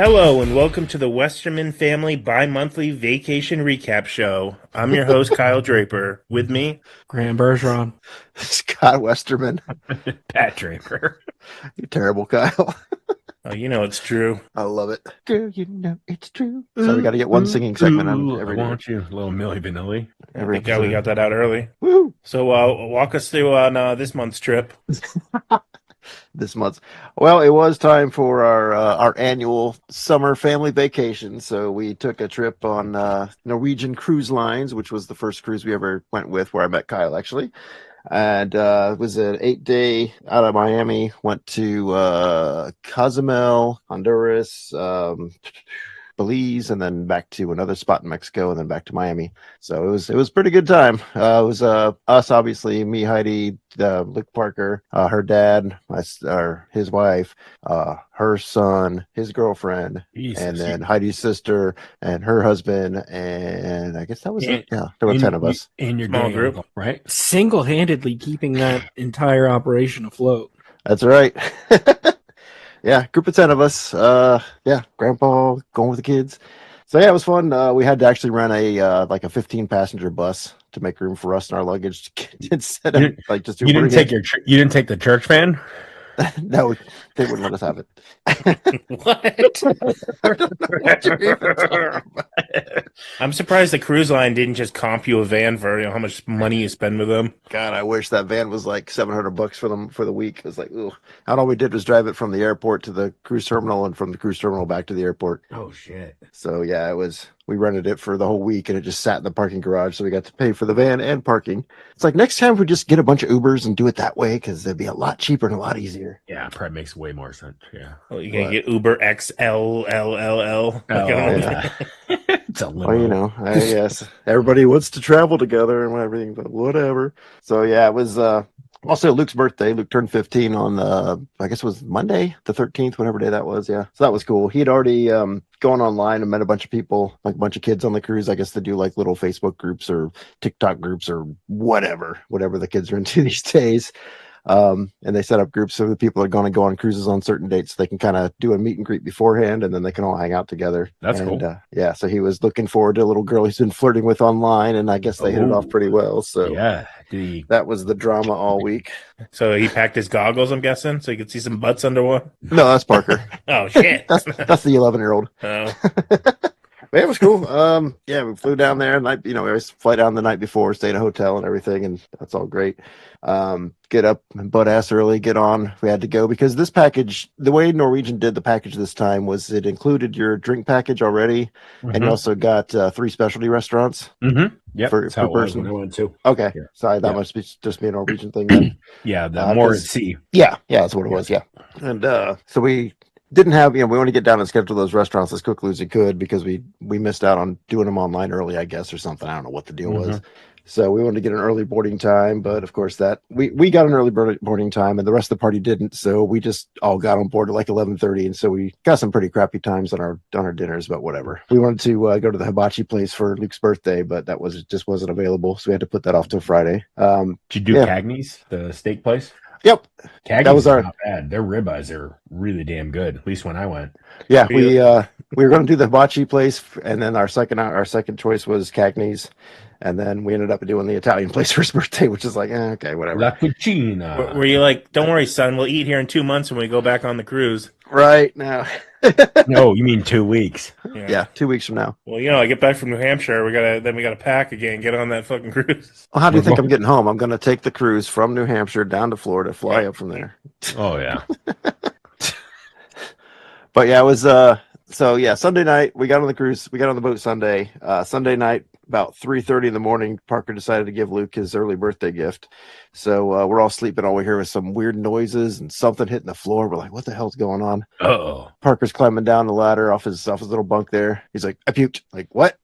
Hello and welcome to the Westerman Family Bi-Monthly Vacation Recap Show. I'm your host, Kyle Draper. With me, Graham Bergeron. Scott Westerman. Pat Draper. You terrible, Kyle. Oh, you know it's true. I love it. Girl, you know it's true. So we got to get one singing segment on every I want you, little Milli Vanilli. every Thank God we got that out early. Woo! So walk us through on this month's trip. This month. Well, it was time for our annual summer family vacation. So we took a trip on Norwegian Cruise Lines, which was the first cruise we ever went with, where I met Kyle actually. And it was an 8-day out of Miami. Went to Cozumel, Honduras, Belize, and then back to another spot in Mexico, and then back to Miami. So it was pretty good time. It was us, obviously, me, Heidi, Luke Parker, her dad, his wife, her son, his girlfriend, and then Heidi's sister and her husband, and I guess that was it. Yeah, there were 10 of us. In your Small group, uncle, right? Single-handedly keeping that entire operation afloat. That's right. Yeah, group of 10 of us. Yeah, grandpa going with the kids. So yeah, it was fun. We had to actually rent a 15-passenger bus to make room for us and our luggage instead of just You didn't take the church van. No, they wouldn't let us have it. I'm surprised the cruise line didn't just comp you a van for how much money you spend with them. God, I wish that van was like $700 for them for the week. It was like, ooh. And all we did was drive it from the airport to the cruise terminal and from the cruise terminal back to the airport. Oh shit! So yeah, we rented it for the whole week and it just sat in the parking garage. So we got to pay for the van and parking. It's like next time we just get a bunch of Ubers and do it that way because it'd be a lot cheaper and a lot easier. Yeah, probably makes way more sense. Yeah. Well, you can get Uber XLLL. Yeah. It's a limo. Well, you know, I guess everybody wants to travel together and everything, but whatever. So yeah, it was also Luke's birthday. Luke turned 15 on I guess it was Monday, the 13th, whatever day that was. Yeah, so that was cool. He had already gone online and met a bunch of people, like a bunch of kids on the cruise. I guess they do like little Facebook groups or TikTok groups or whatever the kids are into these days. And they set up groups so the people are going to go on cruises on certain dates so they can kind of do a meet and greet beforehand and then they can all hang out together. That's cool. Yeah, so he was looking forward to a little girl he's been flirting with online, and I guess they hit it off pretty well. So yeah, that was the drama all week. So he packed his goggles, I'm guessing, so you could see some butts under one. No, that's Parker. Oh shit, that's the 11-year-old. Oh. But it was cool. Yeah, we flew down there night. We always fly down the night before, stay in a hotel and everything, and that's all great. Get up butt ass early, get on. We had to go because this package, the way Norwegian did the package this time was it included your drink package already, and you also got 3 specialty restaurants. Mm-hmm. Yeah, for person. When I went too. Okay, yeah. Sorry, that must be just be a Norwegian thing then. Yeah, the more at sea. Yeah, that's what it was. Yeah, and so we didn't have, we want to get down and schedule those restaurants as quickly as we could because we missed out on doing them online early, I guess, or something. I don't know what the deal was. So we wanted to get an early boarding time, but of course that we got an early boarding time and the rest of the party didn't. So we just all got on board at like 11:30. And so we got some pretty crappy times on our dinners, but whatever. We wanted to go to the hibachi place for Luke's birthday, but that just wasn't available. So we had to put that off till Friday. Did you do Cagney's, the steak place? Yep. Cagney's that was not bad. Their ribeyes are really damn good, at least when I went. Yeah, we were going to do the hibachi place, and then our second choice was Cagney's, and then we ended up doing the Italian place for his birthday, which is like, okay, whatever. La Cucina. Were you like, don't worry, son, we'll eat here in 2 months when we go back on the cruise? Right now. No, you mean 2 weeks. Yeah, 2 weeks from now. Well, I get back from New Hampshire. We gotta pack again, get on that fucking cruise. Well, how do you think I'm getting home? I'm going to take the cruise from New Hampshire down to Florida, fly up from there. Oh yeah. But yeah, it was so yeah, Sunday night we got on the cruise. We got on the boat Sunday. Sunday night about 3:30 in the morning, Parker decided to give Luke his early birthday gift. So we're all sleeping. All we hear was some weird noises and something hitting the floor. We're like, what the hell's going on? Oh. Parker's climbing down the ladder off his little bunk there. He's like, I puked. Like, what?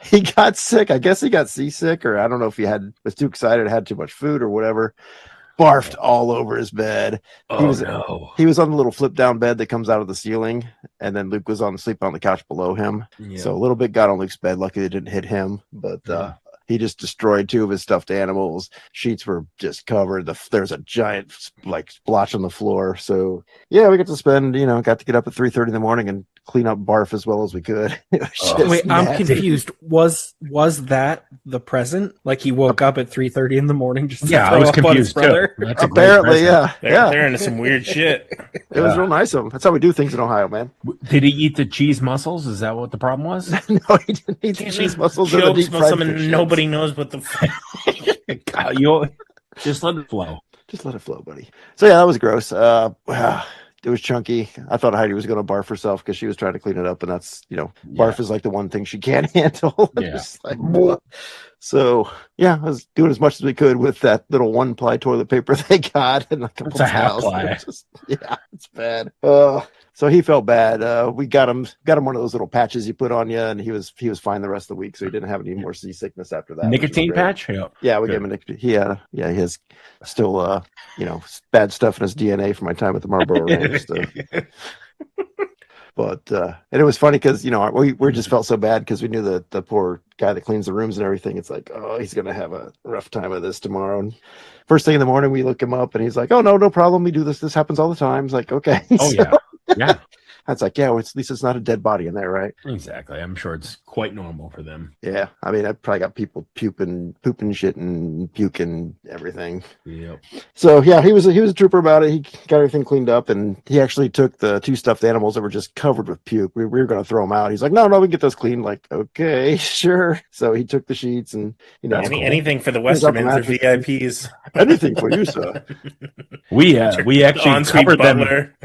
He got sick. I guess he got seasick, or I don't know if he was too excited, had too much food or whatever. Barfed all over his bed. He was on the little flip down bed that comes out of the ceiling, and then Luke was sleeping on the couch below him. Yeah. So a little bit got on Luke's bed. Luckily it didn't hit him, but He just destroyed 2 of his stuffed animals. Sheets were just covered. There's a giant like splotch on the floor. So yeah, we got to spend, got to get up at 3:30 in the morning and clean up barf as well as we could. It was just Wait, I'm nasty. confused. Was that the present? Like he woke up at 3:30 in the morning just to Yeah, I throw was up on his confused too. brother? That's a great Apparently, present. They're into some weird shit. It was real nice of him. That's how we do things in Ohio, man. Did he eat the cheese mussels? Is that what the problem was? No, he didn't eat the cheese mussels or the deep fried something fish nobody chips. knows what the fuck. God, you just let it flow. Just let it flow, buddy. So yeah, that was gross. It was chunky. I thought Heidi was going to barf herself because she was trying to clean it up, and that's barf is like the one thing she can't handle. Yeah. Just like, so yeah, I was doing as much as we could with that little 1-ply toilet paper they got, and a couple It's a towels. half-ply. Yeah, it's bad. So he felt bad. We got him one of those little patches you put on you, and he was fine the rest of the week, so he didn't have any more seasickness after that. Nicotine patch? Yeah, we Good. gave him a nicotine. He has still bad stuff in his DNA from my time at the Marlboro Ranch stuff. But and it was funny because we just felt so bad because we knew that the poor guy that cleans the rooms and everything. It's like, oh, he's gonna have a rough time of this tomorrow. And first thing in the morning, we look him up, and he's like, oh no problem. We do this. This happens all the time. It's like, okay. Oh, yeah. That's like, yeah. Well, at least it's not a dead body in there, right? Exactly. I'm sure it's quite normal for them. Yeah. I mean, I probably got people pooping, shitting, puking, everything. Yep. So yeah, he was a trooper about it. He got everything cleaned up, and he actually took the 2 stuffed animals that were just covered with puke. We were going to throw them out. He's like, no, we can get those clean. Like, okay, sure. So he took the sheets and Anything for the He's up Westermans or the VIPs. anything for you, sir. We actually Ensuite covered them. butler.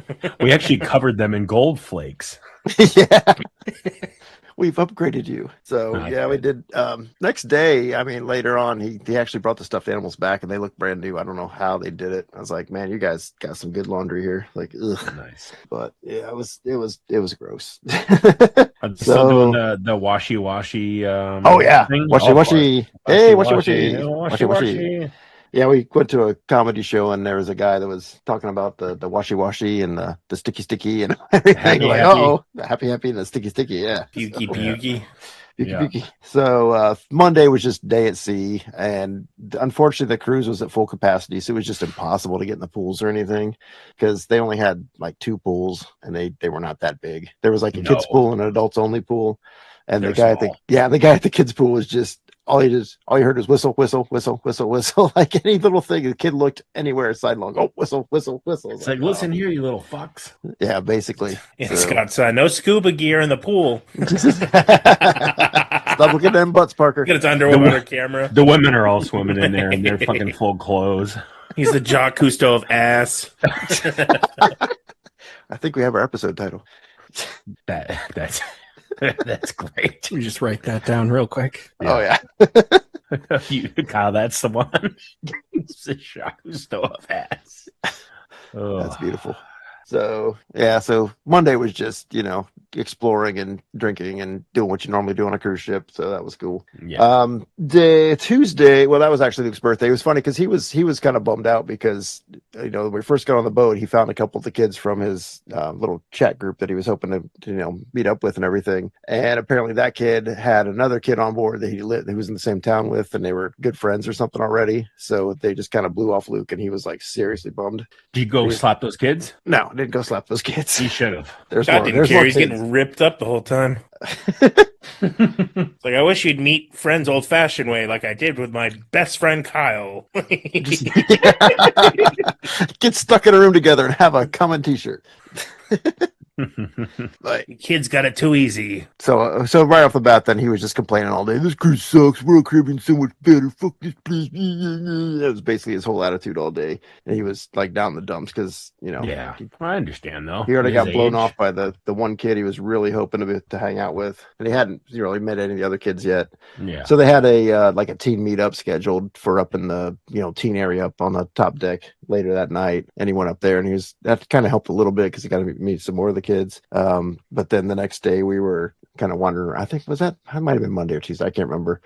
We actually covered them in gold flakes. Yeah. We've upgraded you. So Nice. yeah, we did. Next day, I mean, later on, he actually brought the stuffed animals back, and they look brand new. I don't know how they did it. I was like, man, you guys got some good laundry here. Like, ugh. Nice. But yeah, it was gross. I'm still doing the washy. Oh yeah, thing? washy. Hey, washy. Washy. Yeah, we went to a comedy show, and there was a guy that was talking about the washy and the sticky and everything. Happy, like, happy. oh, the happy and the sticky. Yeah. Pukey. Pukey. So Monday was just day at sea, and unfortunately the cruise was at full capacity, so it was just impossible to get in the pools or anything because they only had like 2 pools, and they were not that big. There was like a kids pool and an adults only pool, and the guy at the kids pool was just all he heard was whistle. Like any little thing, the kid looked anywhere sidelong. Oh, whistle. It's like, listen here, you little fucks. Yeah, basically. It's got no scuba gear in the pool. Stop looking at them butts, Parker. Get its underwater camera. The women are all swimming in there in their fucking full clothes. He's the Jacques Cousteau of ass. I think we have our episode title. That's great. You just write that down real quick. Yeah. Oh yeah. Kyle, that's the one. It's the Jacques Cousteau of ass. Oh. That's beautiful. So yeah, so Monday was just exploring and drinking and doing what you normally do on a cruise ship. So that was cool. Yeah. Tuesday, well, that was actually Luke's birthday. It was funny because he was kind of bummed out because when we first got on the boat, he found a couple of the kids from his little chat group that he was hoping to meet up with and everything. And apparently that kid had another kid on board that he was in the same town with, and they were good friends or something already. So they just kind of blew off Luke, and he was like seriously bummed. Did you go slap those kids? No, didn't go slap those kids. He should have. God didn't care. He's getting ripped up the whole time. It's like, I wish you'd meet friends old-fashioned way like I did with my best friend Kyle. Get stuck in a room together and have a common t-shirt. Like, kids got it too easy. So right off the bat, then he was just complaining all day. This cruise sucks. World Caribbean's so much better. Fuck this place. That was basically his whole attitude all day, and he was like down in the dumps because Yeah, I understand though. he already His got blown age. off by the one kid he was really hoping to hang out with, and he hadn't really met any of the other kids yet. Yeah. So they had a like a teen meetup scheduled for up in the teen area up on the top deck later that night, and he went up there, and that kind of helped a little bit because he got to meet some more of the kids. But then the next day we were kind of wondering. I think it might have been Monday or Tuesday. I can't remember.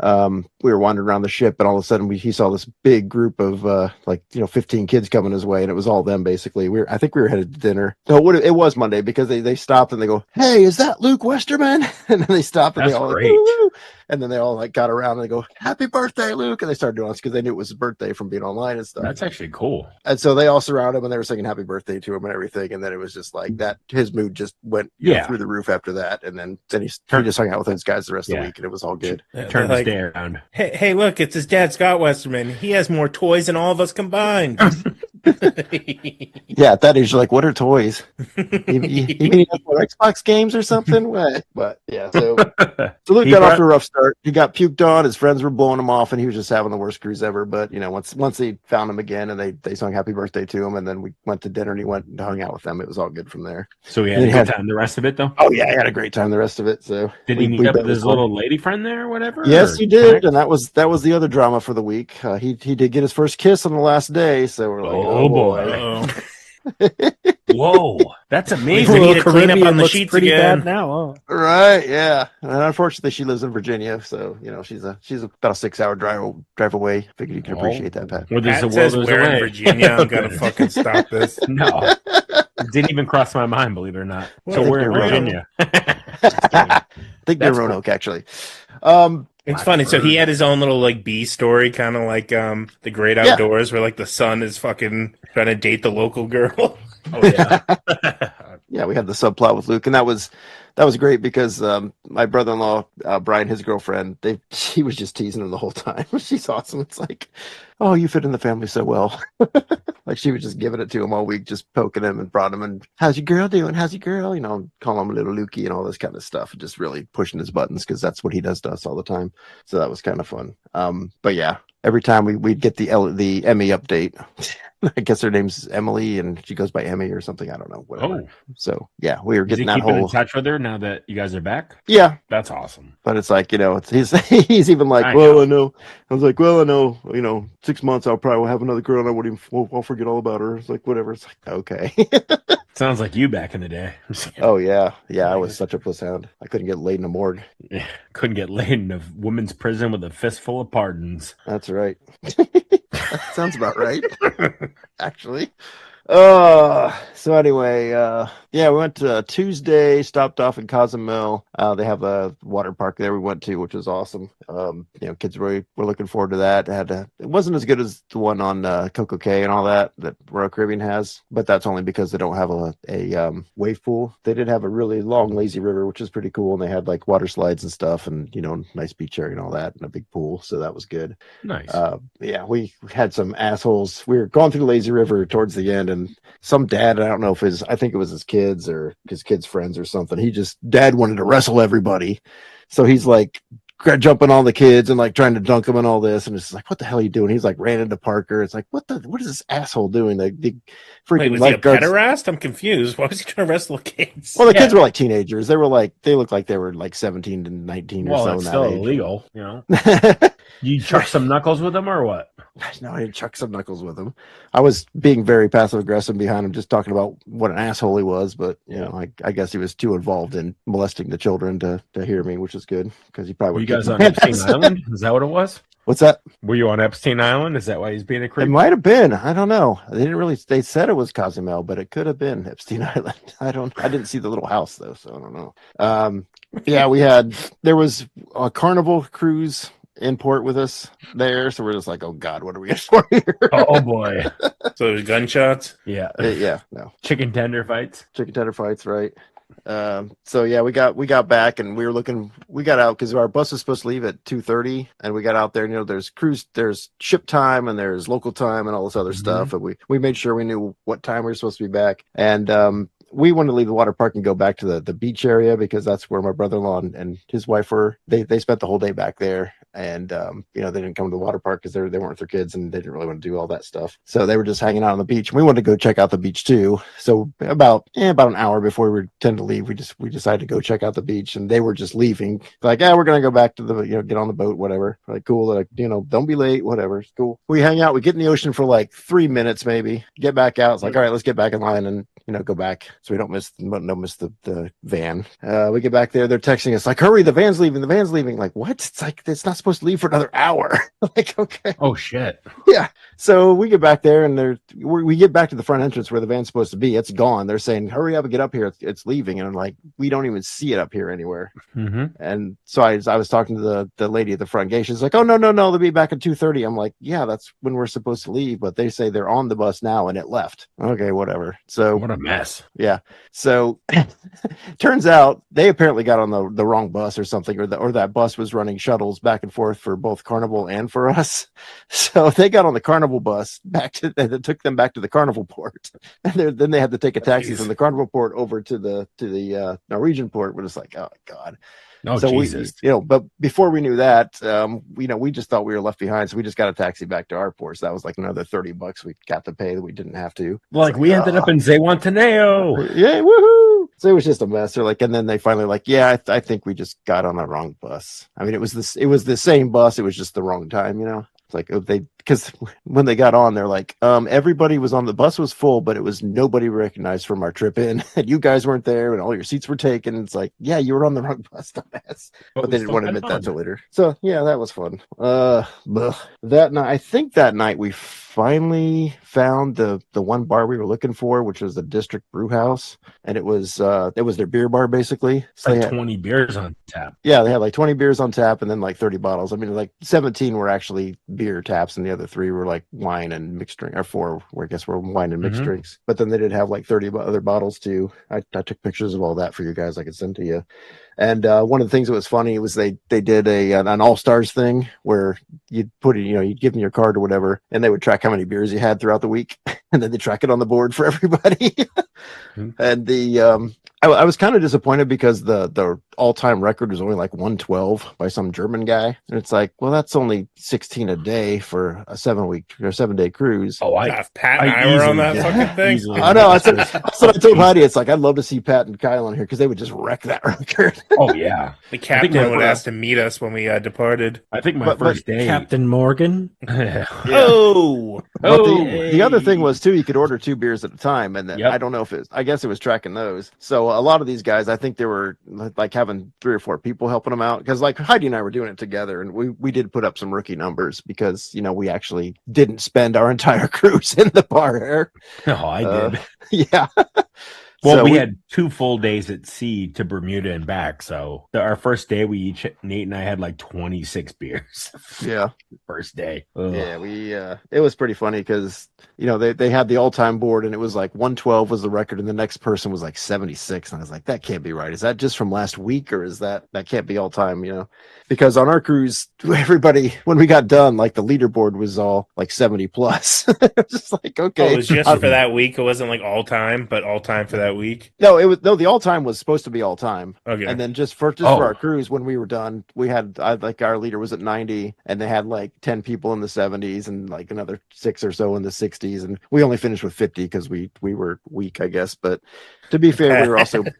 We were wandering around the ship, and all of a sudden he saw this big group of 15 kids coming his way, and it was all them basically. I think we were headed to dinner. No, it was Monday, because they stopped and they go, "Hey, is that Luke Westerman?" And then they stopped and That's they all great. like, "Woo!" And then they all like got around and they go, "Happy birthday, Luke!" And they started doing this because they knew it was his birthday from being online and stuff. That's actually cool. And so they all surrounded him and they were singing happy birthday to him and everything. And then it was just like that. His mood just went through the roof after that. And then he just hung out with those guys the rest of the week, and it was all good. Turned his day around. Hey, look, it's his dad, Scott Westerman. He has more toys than all of us combined. Yeah, at that age, you're like, what are toys? You mean he has more Xbox games or something? What? But yeah, so Luke got off to a rough start. He got puked on. His friends were blowing him off, and he was just having the worst cruise ever. But once they found him again, and they sung happy birthday to him, and then we went to dinner, and he went and hung out with them. It was all good from there. So he had a good time the rest of it, though? Oh, yeah, he had a great time the rest of it. So did he meet up with his little lady friend there or whatever? Yes, he did, and that was the other drama for the week. He did get his first kiss on the last day, so we're like, oh boy. Whoa, that's amazing. We need to clean up on the sheets pretty again. bad now. Huh? Right, yeah. And unfortunately, she lives in Virginia, so she's about a 6-hour drive away. Figured you can appreciate that, Pat. Well, Pat says we're in Virginia. I'm gonna fucking stop this. No, it didn't even cross my mind, believe it or not. So we're in Virginia. I think they're Roanoke, actually. It's funny. So he had his own little like B story, kind of like The Great Outdoors, where like the son is fucking trying to date the local girl. Oh yeah. Yeah, we had the subplot with Luke, and that was great because my brother-in-law Brian, his girlfriend, she was just teasing him the whole time. She's awesome. It's like, oh, you fit in the family so well. Like she was just giving it to him all week, just poking him and brought him and how's your girl doing? How's your girl? Calling him a little Lukey and all this kind of stuff, just really pushing his buttons because that's what he does to us all the time. So that was kind of fun. But yeah, every time we'd get the Emmy update. I guess her name's Emily, and she goes by Emmy or something. I don't know. Whatever. Oh. So yeah, we were getting that whole. In touch with her now that you guys are back. Yeah, that's awesome. But it's like he's even like, I know. I was like, well, I know. 6 months I'll probably have another girl, and I wouldn't even. I'll forget all about her. It's like whatever. It's like okay. Sounds like you back in the day. Oh yeah. I was such a puss hound. I couldn't get laid in a morgue. Yeah, couldn't get laid in a women's prison with a fistful of pardons. That's right. That sounds about right. Actually. So anyway, we went to Tuesday, stopped off in Cozumel. They have a water park there we went to, which was awesome. Kids were looking forward to that. It wasn't as good as the one on Coco Cay and all that Royal Caribbean has, but that's only because they don't have a wave pool. They did have a really long lazy river, which is pretty cool, and they had like water slides and stuff, and nice beach area and all that, and a big pool, so that was good. Nice. We had some assholes. We were going through the lazy river towards the end, and some dad, I don't know if I think it was his kids or his kids' friends or something. Dad wanted to wrestle everybody. So he's like jumping on the kids and like trying to dunk them and all this. And it's like, what the hell are you doing? He's like ran into Parker. It's like, what is this asshole doing? The freaking was he a pederast? I'm confused. Why was he trying to wrestle kids? Well, the kids were like teenagers. They looked like they were like 17 to 19 or so. Well, it's still illegal, You chuck some knuckles with them or what? No, I didn't chuck some knuckles with him. I was being very passive aggressive behind him, just talking about what an asshole he was. But I guess he was too involved in molesting the children to hear me, which is good because he probably. Were you guys on Epstein Island? Is that what it was? What's that? Were you on Epstein Island? Is that why he's being a creep? It might have been. I don't know. They didn't really. They said it was Cozumel, but it could have been Epstein Island. I didn't see the little house though, so I don't know. There was a Carnival cruise in port with us there, so we're just like, oh god, what are we in for here? Oh boy. So there's gunshots. Yeah. No chicken tender fights, right? So yeah, we got back and we got out because our bus was supposed to leave at 2:30, and we got out there, and there's ship time and there's local time and all this other stuff, and we made sure we knew what time we were supposed to be back, and we wanted to leave the water park and go back to the beach area because that's where my brother-in-law and his wife were. They spent the whole day back there, and they didn't come to the water park because they weren't with their kids and they didn't really want to do all that stuff. So they were just hanging out on the beach. And we wanted to go check out the beach too. So about an hour before we tend to leave, we decided to go check out the beach, and they were just leaving. Like, we're gonna go back to the get on the boat, whatever. Like, cool. Like, don't be late, whatever. It's cool. We hang out. We get in the ocean for like 3 minutes, maybe. Get back out. It's like, all right, let's get back in line. And go back so we don't miss the van. We get back there, they're texting us like, hurry, the van's leaving. Like, what? It's like it's not supposed to leave for another hour. Like, okay. Oh shit. Yeah. So we get back there and we get back to the front entrance where the van's supposed to be. It's gone. They're saying, hurry up and get up here. It's leaving. And I'm like, we don't even see it up here anywhere. Mm-hmm. And so I was talking to the lady at the front gate. She's like, oh, no, they'll be back at 2:30. I'm like, yeah, that's when we're supposed to leave. But they say they're on the bus now and it left. Okay, whatever. So What a mess. yeah. So turns out they apparently got on the wrong bus or something, or that bus was running shuttles back and forth for both Carnival and for us. So they got on the Carnival bus that took them back to the Carnival port. And then they had to take a taxi from the Carnival port over to the Norwegian port. We're just like, oh God. Oh, So Jesus. but before we knew that, we just thought we were left behind. So we just got a taxi back to our port. So that was like another $30 we got to pay that we didn't have to. Like we ended up in Zewantaneo. Yeah, woohoo! So it was just a mess. They're like, and then they finally like, yeah, I think we just got on the wrong bus. I mean, it was the same bus. It was just the wrong time, It's like because when they got on, they're like, everybody was on the bus was full, but it was nobody recognized from our trip in, and you guys weren't there, and all your seats were taken. It's like, yeah, you were on the wrong bus, dumbass. But they didn't want to admit that till later. So yeah, that was fun. That night, I think that night we finally found the one bar we were looking for, which was the District Brew House, and it was their beer bar basically. So Like 20 beers on tap. yeah, they had like 20 beers on tap and then like 30 bottles. I mean, like 17 were actually beer taps and the other 3 were like wine and mixed drink, or 4 were, I guess, were wine and mixed drinks. But then they did have like 30 other bottles too. I took pictures of all that for you guys. I could send to you. And one of the things that was funny was they did an all-stars thing where you'd put it, you'd give them your card or whatever, and they would track how many beers you had throughout the week, and then they track it on the board for everybody. And I was kind of disappointed because the all-time record was only like 112 by some German guy, and it's like, well, that's only 16 a day for a 7-day cruise. Oh, Pat and I were on that fucking thing. I know. That's what I told Heidi. It's like, I'd love to see Pat and Kyle on here because they would just wreck that record. Oh yeah, The captain would ask to meet us when we departed. I think my first day. Captain Morgan. Oh, But the other thing was too, you could order 2 beers at a time, and then Yep. I don't know if I guess it was tracking those. So a lot of these guys, I think they were like having 3 or 4 people helping them out, because like Heidi and I were doing it together, and we did put up some rookie numbers because we actually didn't spend our entire cruise in the bar. Oh, I did. Yeah. Well, So we had 2 full days at sea to Bermuda and back. So our first day, Nate and I had like 26 beers. Yeah. First day. Ugh. Yeah, it was pretty funny because they had the all-time board and it was like 112 was the record and the next person was like 76, and I was like, that can't be right. Is that just from last week, or is that can't be all time? Because on our cruise, everybody, when we got done, like the leaderboard was all like 70 plus. It was just like, okay, it was just for that week. It wasn't like all time, but all time for that week. No, the all time was supposed to be all time. Okay. And then just for our cruise, when we were done, we had like our leader was at 90, and they had like 10 people in the 70s and like another 6 or so in the 60s, and we only finished with 50 because we were weak, I guess. But to be fair,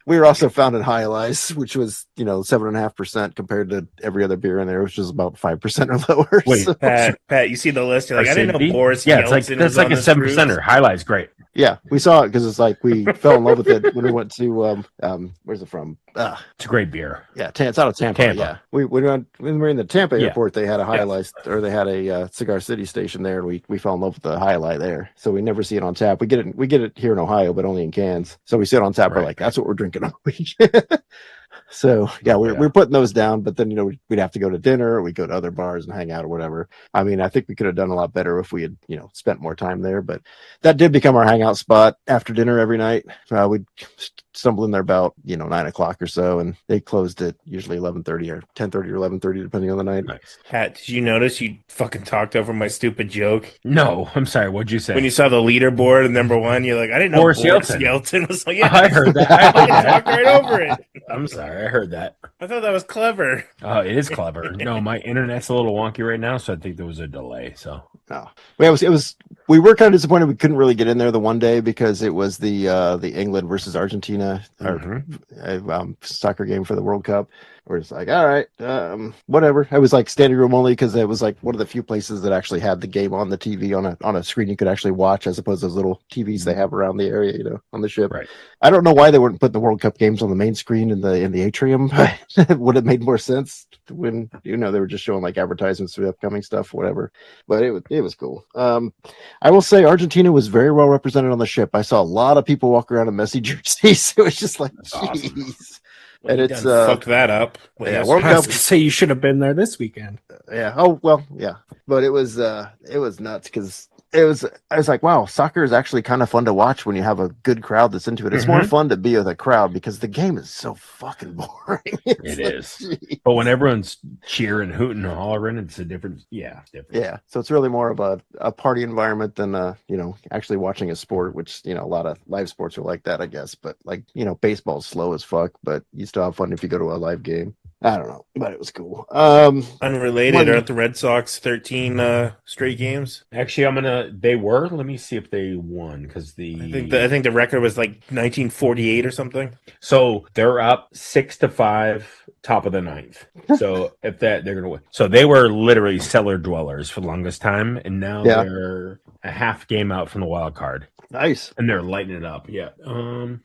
we were also found in High Lies, which was 7.5% compared to every other beer in there, which was about 5% or lower. Wait, So, Pat, you see the list? You're like, I didn't know Boris. Yeah, it's like Yeltsin that's was like on a this 7%er. Highlight's great. yeah, we saw it because it's like we fell in love with it when we went to where's it from? It's a great beer. Yeah, it's out of Tampa. Yeah, when we were in the Tampa airport, they had a highlight, or they had a Cigar City station there, and we fell in love with the highlight there. So we never see it on tap. We get it here in Ohio, but only in cans. So we see it on tap. We're like, that's what we're drinking all week. So yeah, we're putting those down, but then we'd have to go to dinner, or we go to other bars and hang out or whatever. I mean, I think we could have done a lot better if we had spent more time there, but that did become our hangout spot after dinner every night. We'd stumble in there about 9 o'clock or so, and they closed at usually 11:30 or 10:30 or 11:30 depending on the night. Nice. Pat, did you notice you fucking talked over my stupid joke? No, I'm sorry. What'd you say? When you saw the leaderboard and number 1, you're like, I didn't know Boris Boris Yeltsin. Yeltsin was like, yeah, I heard that. I fucking talked right over it. I'm sorry. I heard that. I thought that was clever. Oh, it is clever. No, my internet's a little wonky right now, so I think there was a delay. So No, well, it was We were kind of disappointed we couldn't really get in there the one day because it was the England versus Argentina soccer game for the World Cup. We're just like, all right, whatever. I was like standing room only because it was like one of the few places that actually had the game on the TV on a screen you could actually watch, as opposed to those little TVs they have around the area, on the ship. Right. I don't know why they wouldn't put the World Cup games on the main screen in the atrium. It would have made more sense when they were just showing like advertisements for the upcoming stuff, whatever. But it was cool. I will say Argentina was very well represented on the ship. I saw a lot of people walk around in messy jerseys. It was just like, jeez. Awesome. And it's fucked that up. Yeah, World I was Cup. gonna say you should have been there this weekend. Yeah. Oh well. Yeah. But it was nuts because I was like, wow, soccer is actually kind of fun to watch when you have a good crowd that's into it. It's more fun to be with a crowd because the game is so fucking boring. It is. Geez. But when everyone's cheering, hooting, and hollering, it's a different. Yeah. Yeah. So it's really more of a party environment than actually watching a sport, which a lot of live sports are like that, I guess. But like baseball's slow as fuck, but you still have fun if you go to a live game. I don't know, but it was cool. Unrelated, aren't the Red Sox 13 straight games? Actually, they were. Let me see if they won because I think the record was like 1948 or something. So they're up 6-5, top of the ninth. So if they're gonna win. So they were literally cellar dwellers for the longest time, and now they're a half game out from the wild card. Nice. And they're lighting it up. Yeah.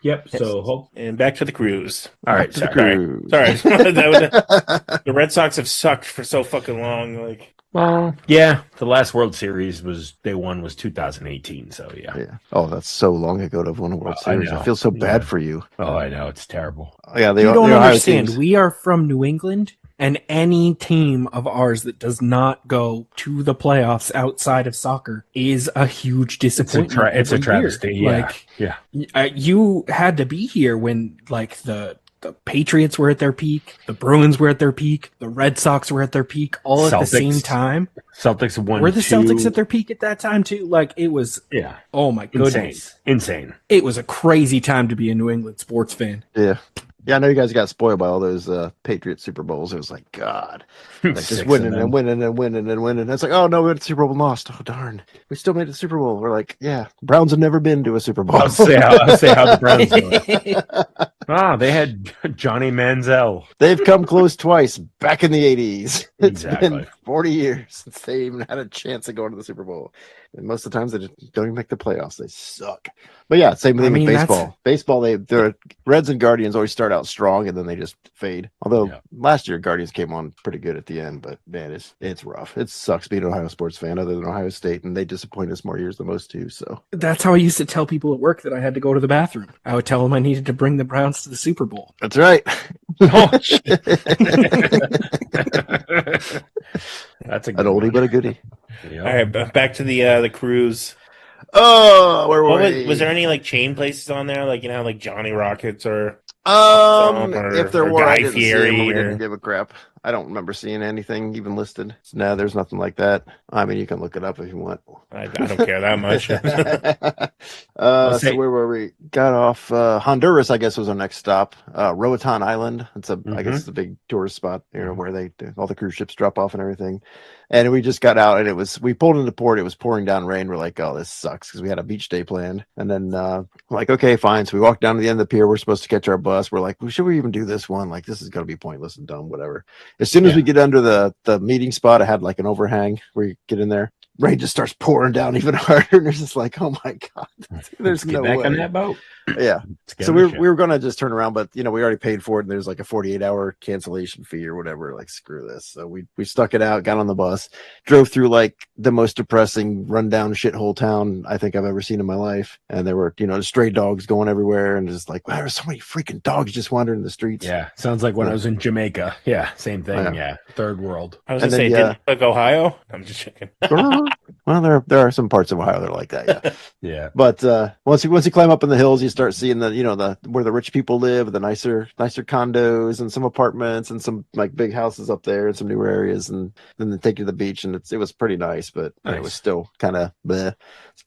Yep. So and back to the cruise. All right. Sorry. The Red Sox have sucked for so fucking long. Like, well, yeah. The last World Series they won was 2018. So yeah. Oh, that's so long ago to have won a World Series. I feel so bad for you. Oh, I know, it's terrible. Yeah, you don't understand. We are from New England. And any team of ours that does not go to the playoffs outside of soccer is a huge disappointment. It's a travesty. Yeah. You had to be here when like the Patriots were at their peak, the Bruins were at their peak, the Red Sox were at their peak, all at the same time. Celtics won. Were the Celtics at their peak at that time too? Like it was. Yeah. Oh my goodness. Insane. It was a crazy time to be a New England sports fan. Yeah. Yeah, I know you guys got spoiled by all those Patriot Super Bowls. It was like, God, like just winning and winning and winning and winning. It's like, oh no, we went to the Super Bowl and lost. Oh darn, we still made the Super Bowl. We're like, yeah, Browns have never been to a Super Bowl. I'll say how the Browns do. They had Johnny Manziel. They've come close twice back in the 80s. It's been 40 years since they even had a chance of going to the Super Bowl. And most of the times they just don't even make the playoffs. They suck. But yeah, same thing with baseball. Baseball, the Reds and Guardians always start out strong and then they just fade. Although last year Guardians came on pretty good at the end, but man, it's rough. It sucks being an Ohio sports fan other than Ohio State, and they disappoint us more years than most too. So that's how I used to tell people at work that I had to go to the bathroom. I would tell them I needed to bring the Browns to the Super Bowl. That's right. Oh, shit. That's an oldie but a goodie. Yep. All right, back to the cruise. Oh, where were we? Was there any like chain places on there, like like Johnny Rockets or if there were, I didn't see them, we or... didn't give a crap. I don't remember seeing anything even listed. No, there's nothing like that. I mean, you can look it up if you want. I don't care that much. So where were we? Got off Honduras, I guess was our next stop. Roatan Island. It's I guess it's a big tourist spot, where all the cruise ships drop off and everything. And we just got out, and we pulled into port. It was pouring down rain. We're like, oh, this sucks, because we had a beach day planned. And then like, okay, fine. So we walked down to the end of the pier. We're supposed to catch our bus. We're like, well, should we even do this one? Like, this is going to be pointless and dumb, whatever. As soon as we get under the meeting spot, I had like an overhang where you get in there. Rain just starts pouring down even harder, and it's just like, oh my God, there's no way. Back on that boat. Yeah. So we were going to just turn around, but we already paid for it, and there's like a 48-hour cancellation fee or whatever. Like, screw this. So we stuck it out, got on the bus, drove through like the most depressing, rundown shithole town I think I've ever seen in my life. And there were stray dogs going everywhere, and just like, wow, there's so many freaking dogs just wandering the streets. Yeah, sounds like when I was in Jamaica. Yeah, same thing. Yeah, third world. I was gonna say, didn't like Ohio? I'm just checking. Well, there are some parts of Ohio that are like that, yeah. Yeah. But once you climb up in the hills, you start seeing the where the rich people live, the nicer condos and some apartments and some like big houses up there and some newer areas, and then they take you to the beach, and it was pretty nice, but it was still kind of bleh.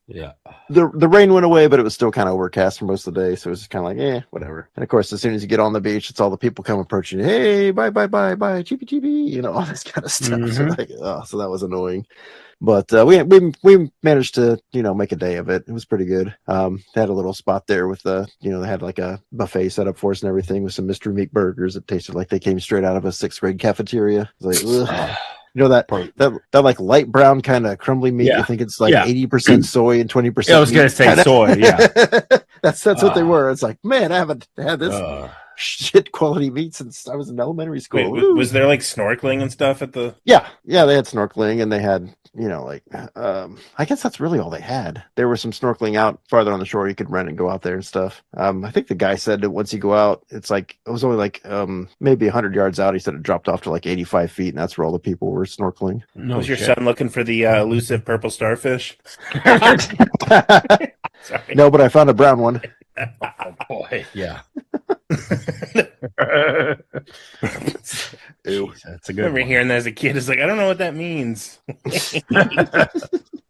Yeah. The rain went away, but it was still kind of overcast for most of the day, so it was just kind of like, whatever. And of course, as soon as you get on the beach, it's all the people come approaching you. Hey, bye, cheapy, all this kind of stuff. So that was annoying. But we managed to make a day of it. It was pretty good. They had a little spot there with they had like a buffet set up for us and everything with some mystery meat burgers that tasted like they came straight out of a 6th grade cafeteria. It was like, ugh. That like light brown kind of crumbly meat. You think it's like 80% soy and 20%. I was gonna say soy. Yeah, that's what they were. It's like, man, I haven't had this shit quality meat since I was in elementary school. Wait, was there like snorkeling and stuff at the? Yeah, they had snorkeling and they had I guess that's really all they had. There was some snorkeling out farther on the shore you could rent and go out there and stuff. I think the guy said that once you go out, it's like it was only like maybe 100 yards out. He said it dropped off to like 85 feet, and that's where all the people were snorkeling. Was your son looking for the elusive purple starfish? No, but I found a brown one. Oh boy, yeah. Ew, that's a good. I remember hearing that as a kid. It's like I don't know what that means.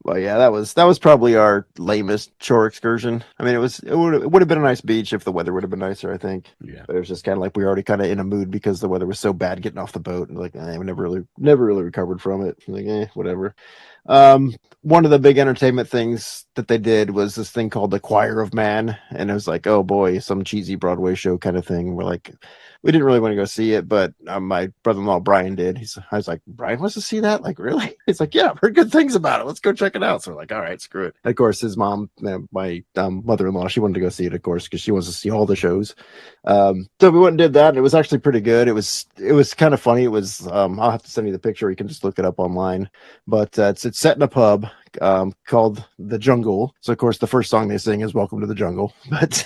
Well, yeah, that was probably our lamest shore excursion. I mean, it would have been a nice beach if the weather would have been nicer, I think. Yeah, but it was just kind of like we were already kind of in a mood because the weather was so bad getting off the boat, and like we never really recovered from it. Like, whatever. One of the big entertainment things that they did was this thing called the Choir of Man, and it was like, oh boy, some cheesy Broadway show kind of thing. We didn't really want to go see it, but my brother-in-law Brian did. I was like, Brian wants to see that? Like, really? He's like, yeah, I've heard good things about it. Let's go check it out. So we're like, all right, screw it. And of course, his mom, my mother-in-law, she wanted to go see it, of course, because she wants to see all the shows. So we went and did that, and it was actually pretty good. It was kind of funny. It was I'll have to send you the picture. You can just look it up online. But it's set in a pub called The Jungle. So of course, the first song they sing is "Welcome to the Jungle," but.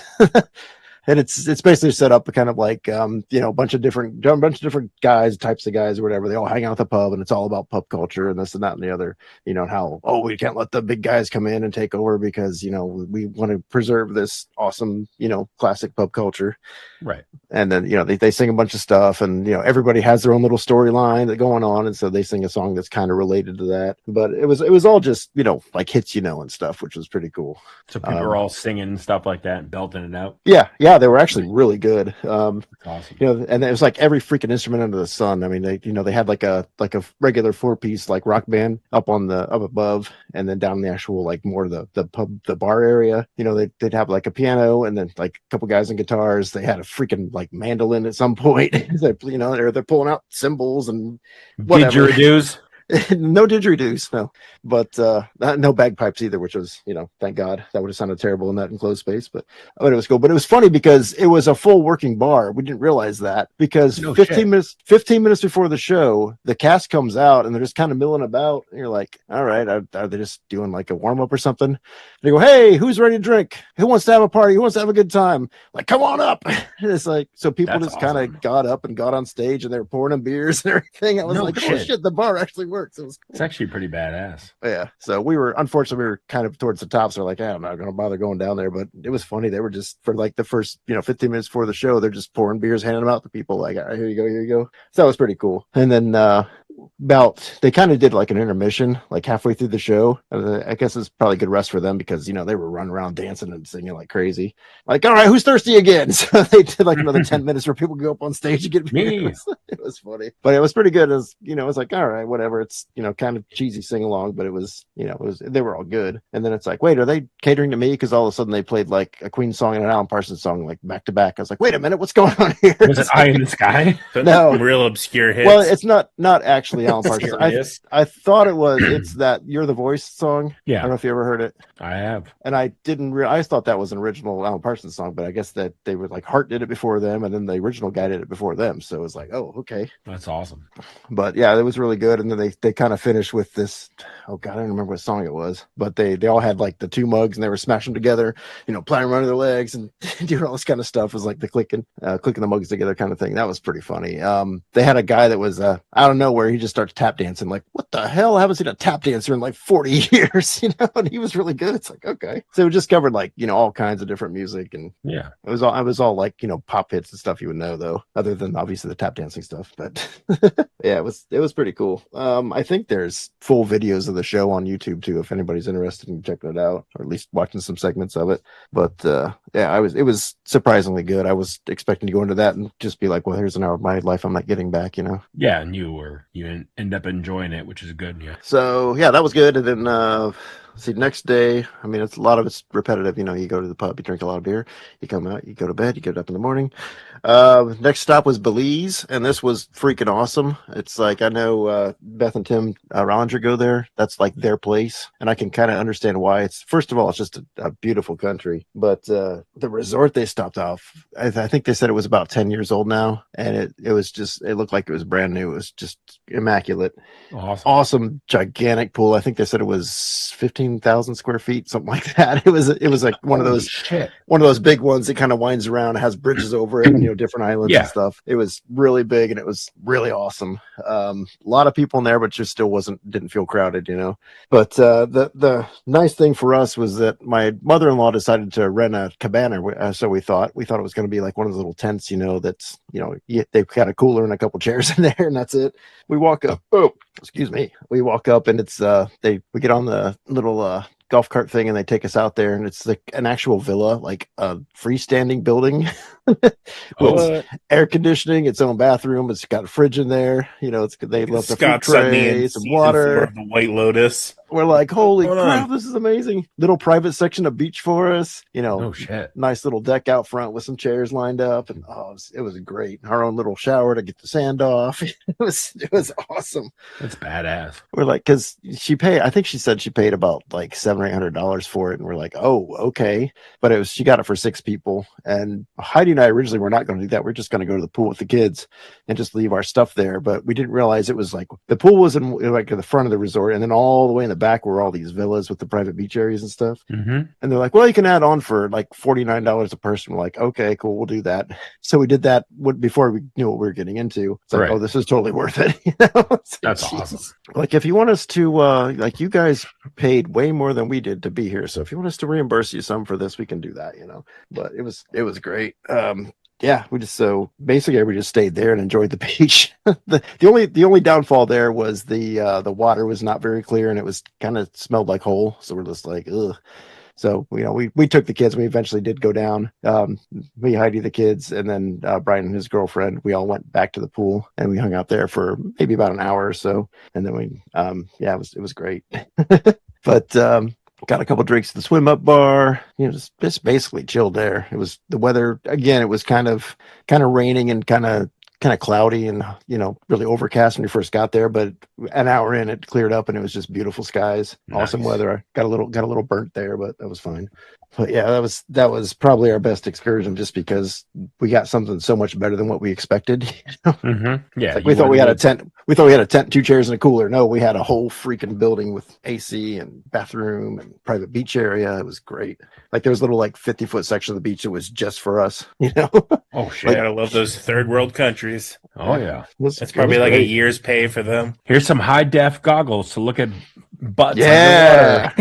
And it's basically set up kind of like a bunch of different types of guys or whatever. They all hang out at the pub, and it's all about pub culture and this and that and the other. And how we can't let the big guys come in and take over because we want to preserve this awesome classic pub culture. Right. And then they sing a bunch of stuff, and everybody has their own little storyline that's going on, and so they sing a song that's kind of related to that. But it was all just like hits and stuff, which was pretty cool. So people are all singing stuff like that and belting it out. Yeah, they were actually really good. Awesome. And it was like every freaking instrument under the sun. I mean, they had like a regular 4-piece like rock band up above, and then down in the actual like more the pub, the bar area. They'd have like a piano, and then like a couple guys on guitars. They had a freaking like mandolin at some point. they're pulling out cymbals and whatever. Didgeridoos. No didgeridoos, no. But no bagpipes either, which was, thank God. That would have sounded terrible in that enclosed space, but it was cool. But it was funny because it was a full working bar. We didn't realize that because 15 minutes before the show, the cast comes out and they're just kind of milling about. And you're like, all right, are they just doing like a warm up or something? And they go, hey, who's ready to drink? Who wants to have a party? Who wants to have a good time? Like, come on up. And it's like, so people just kind of got up and got on stage and they were pouring them beers and everything. I was oh shit, the bar actually works. It was cool. It's actually pretty badass. Yeah. So unfortunately we were kind of towards the top. So we're like, I'm not going to bother going down there, but it was funny. They were just for like the first, 15 minutes before the show, they're just pouring beers, handing them out to people. Like, all right, here you go. So that was pretty cool. And then, they kind of did like an intermission like halfway through the show. I guess it's probably a good rest for them because they were running around dancing and singing like crazy. Like, all right, who's thirsty again? So they did like another 10 minutes where people go up on stage and get beers. It was funny, but it was pretty good. It was like, all right, whatever. It's kind of cheesy sing along, but it was they were all good. And then it's like, wait, are they catering to me? Because all of a sudden they played like a Queen song and an Alan Parsons song like back to back. I was like, wait a minute, what's going on here? Was it Eye in the Sky? No, real obscure hits. Well, it's not actually Alan Parsons. I thought it was. It's that "You're the Voice" song. Yeah, I don't know if you ever heard it. I have, and I didn't. I thought that was an original Alan Parsons song, but I guess that they were like Hart did it before them, and then the original guy did it before them. So it was like, oh, okay, that's awesome. But yeah, it was really good. And then they kind of finished with this. Oh God, I don't remember what song it was, but they all had like the two mugs and they were smashing them together, playing around their legs and doing all this kind of stuff. It was like the clicking the mugs together kind of thing. That was pretty funny. They had a guy that was out of nowhere. He just starts tap dancing. Like, what the hell? I haven't seen a tap dancer in like 40 years, and he was really good. It's like, okay. So we just covered like, all kinds of different music, and Yeah. it was all like, pop hits and stuff you would know though, other than obviously the tap dancing stuff. But yeah, it was pretty cool. I think there's full videos of the show on YouTube too, if anybody's interested in checking it out, or at least watching some segments of it. But yeah, it was surprisingly good. I was expecting to go into that and just be like, well, here's an hour of my life I'm not getting back, Yeah, and you end up enjoying it, which is good. Yeah. So yeah, that was good. And then see, next day, I mean, it's a lot of it's repetitive. You go to the pub, you drink a lot of beer, you come out, you go to bed, you get up in the morning. Next stop was Belize, and this was freaking awesome. It's like, I know Beth and Tim Rollinger go there. That's like their place, and I can kind of understand why. First of all, it's just a beautiful country, but the resort they stopped off, I think they said it was about 10 years old now, and it looked like it was brand new. It was just immaculate. Awesome, gigantic pool. I think they said it was 15,000 square feet, something like that. It was like one of those big ones that kind of winds around, has bridges over it, different islands and stuff. It was really big, and it was really awesome. A lot of people in there, but just still didn't feel crowded, But the nice thing for us was that my mother-in-law decided to rent a cabana. So we thought it was going to be like one of those little tents, that's they've got a cooler and a couple chairs in there, and that's it. We walk up. Oh, excuse me. We walk up, and it's we get on the little golf cart thing, and they take us out there, and it's like an actual villa, like a freestanding building with air conditioning, its own bathroom. It's got a fridge in there. They left a fruit tray, some water. The White Lotus. We're like, holy crap, this is amazing. Little private section of beach for us. Oh shit. Nice little deck out front with some chairs lined up, and it was great. Our own little shower to get the sand off. It was awesome. That's badass. We're like, because I think she said she paid about like $700 or $800 for it, and we're like, oh, okay. But she got it for 6 people, and Heidi and I originally were not going to do that. We're just going to go to the pool with the kids and just leave our stuff there. But we didn't realize it was like the pool was in like the front of the resort, and then all the way in the back were all these villas with the private beach areas and stuff. Mm-hmm. And they're like, well, you can add on for like $49 a person. We're like, okay, cool, we'll do that. So we did that before we knew what we were getting into. It's like, oh, this is totally worth it. That's awesome. Like, if you want us to, like, you guys paid way more than we did to be here. So if you want us to reimburse you some for this, we can do that, But it was great. Yeah, we just stayed there and enjoyed the beach. the only downfall there was the water was not very clear, and it was kind of smelled like hole. So we're just like, ugh. So we took the kids. We eventually did go down. Me, Heidi, the kids, and then Brian and his girlfriend. We all went back to the pool, and we hung out there for maybe about an hour or so. And then it was great. But got a couple drinks at the swim up bar. Just basically chilled there. It was the weather again. It was kind of raining and kind of cloudy and really overcast when we first got there. But an hour in, it cleared up, and it was just beautiful skies. Nice. Awesome weather. I got a little burnt there, but that was fine. But yeah, that was probably our best excursion, just because we got something so much better than what we expected. Mm-hmm. Yeah, we thought we had a tent. We thought we had a tent, 2 chairs, and a cooler. No, we had a whole freaking building with AC and bathroom and private beach area. It was great. Like, there was a little 50-foot section of the beach that was just for us. Oh shit! I love those third world countries. Oh yeah, that's probably like a year's pay for them. Here's some high def goggles to look at butts. Yeah,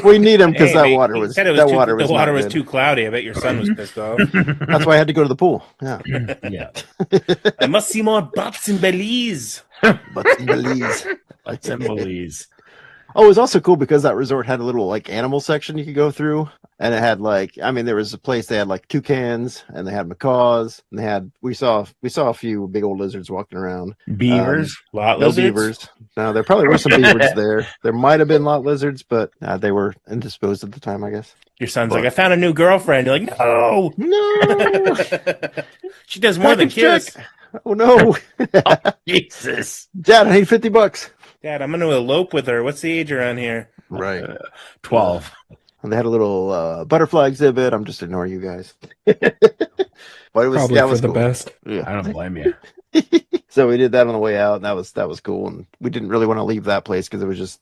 we need them because the water was too cloudy. I bet your son was pissed off. That's why I had to go to the pool. Yeah, yeah. I must see more butts in Belize. Butts in Belize. Butts in Belize. Oh, it was also cool because that resort had a little animal section you could go through, and it had there was a place they had toucans, and they had macaws, and we saw a few big old lizards walking around. Beavers, no beavers. No, there probably were some beavers there. There might have been lot lizards, but they were indisposed at the time, I guess. Your son's like, I found a new girlfriend. You're like, no. She does more than kiss. Oh no. Oh, Jesus. Dad, I need $50. Dad, I'm going to elope with her. What's the age around here? Right. 12. And they had a little butterfly exhibit. I'm just ignoring you guys. But it was probably for the best. Yeah. I don't blame you. So we did that on the way out, and that was cool. And we didn't really want to leave that place because it was just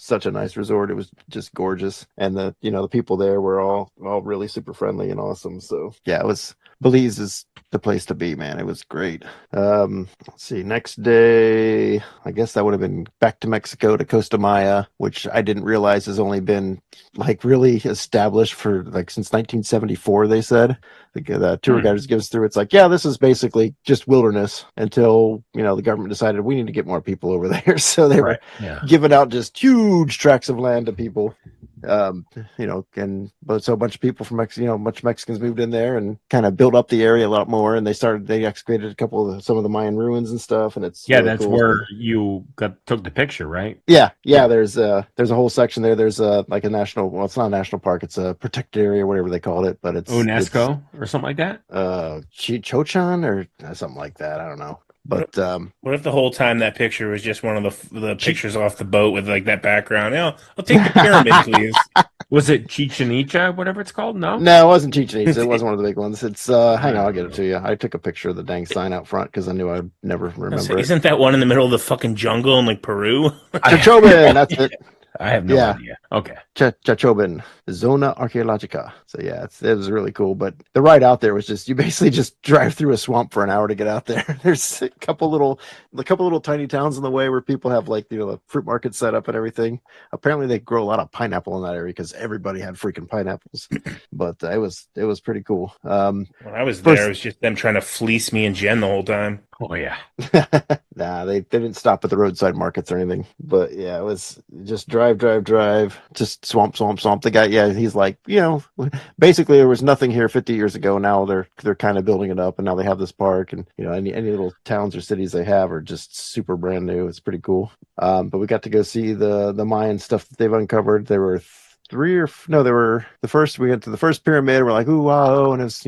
such a nice resort. It was just gorgeous, and the people there were all really super friendly and awesome. So yeah, it was Belize is the place to be, man. It was great. Let's see. Next day, I guess that would have been back to Mexico to Costa Maya, which I didn't realize has only been like really established for like since 1974. They said the tour guide just gives through. It's like, yeah, this is basically just wilderness until the government decided we need to get more people over there. So they were giving out just huge tracts of land to people. But so a bunch of people from Mexico, bunch of Mexicans moved in there and kind of built up the area a lot more. And they excavated some of the Mayan ruins and stuff. And it's really that's cool. where you took the picture, right? Yeah. There's a whole section there. There's like a national. Well, it's not a national park. It's a protected area, whatever they called it. But it's UNESCO or something like that. Chochan or something like that. I don't know. But what if the whole time that picture was just one of the pictures off the boat with like that background? I'll take the pyramid, please. Was it Chichen Itza, whatever it's called? No, it wasn't Chichen Itza. It wasn't one of the big ones. It's hang on, I'll get it to you. I took a picture of the dang sign out front because I knew I'd never remember. Isn't that one in the middle of the fucking jungle in like Peru? Chachobin, that's it. I have no idea. Okay. Chachobin, Zona Archeologica. So yeah, it was really cool. But the ride out there was just, you basically just drive through a swamp for an hour to get out there. There's a couple little tiny towns in the way where people have like, the fruit market set up and everything. Apparently they grow a lot of pineapple in that area because everybody had freaking pineapples. But it was pretty cool. When I was there, it was just them trying to fleece me and Jen the whole time. Oh yeah. Nah, they didn't stop at the roadside markets or anything. But yeah, it was just drive, just swamp. The guy, he's like, basically there was nothing here 50 years ago. Now they're kind of building it up, and now they have this park, and any little towns or cities they have are just super brand new. It's pretty cool. But we got to go see the Mayan stuff that they've uncovered. There were we went to the first pyramid. We're like, ooh, wow, and it's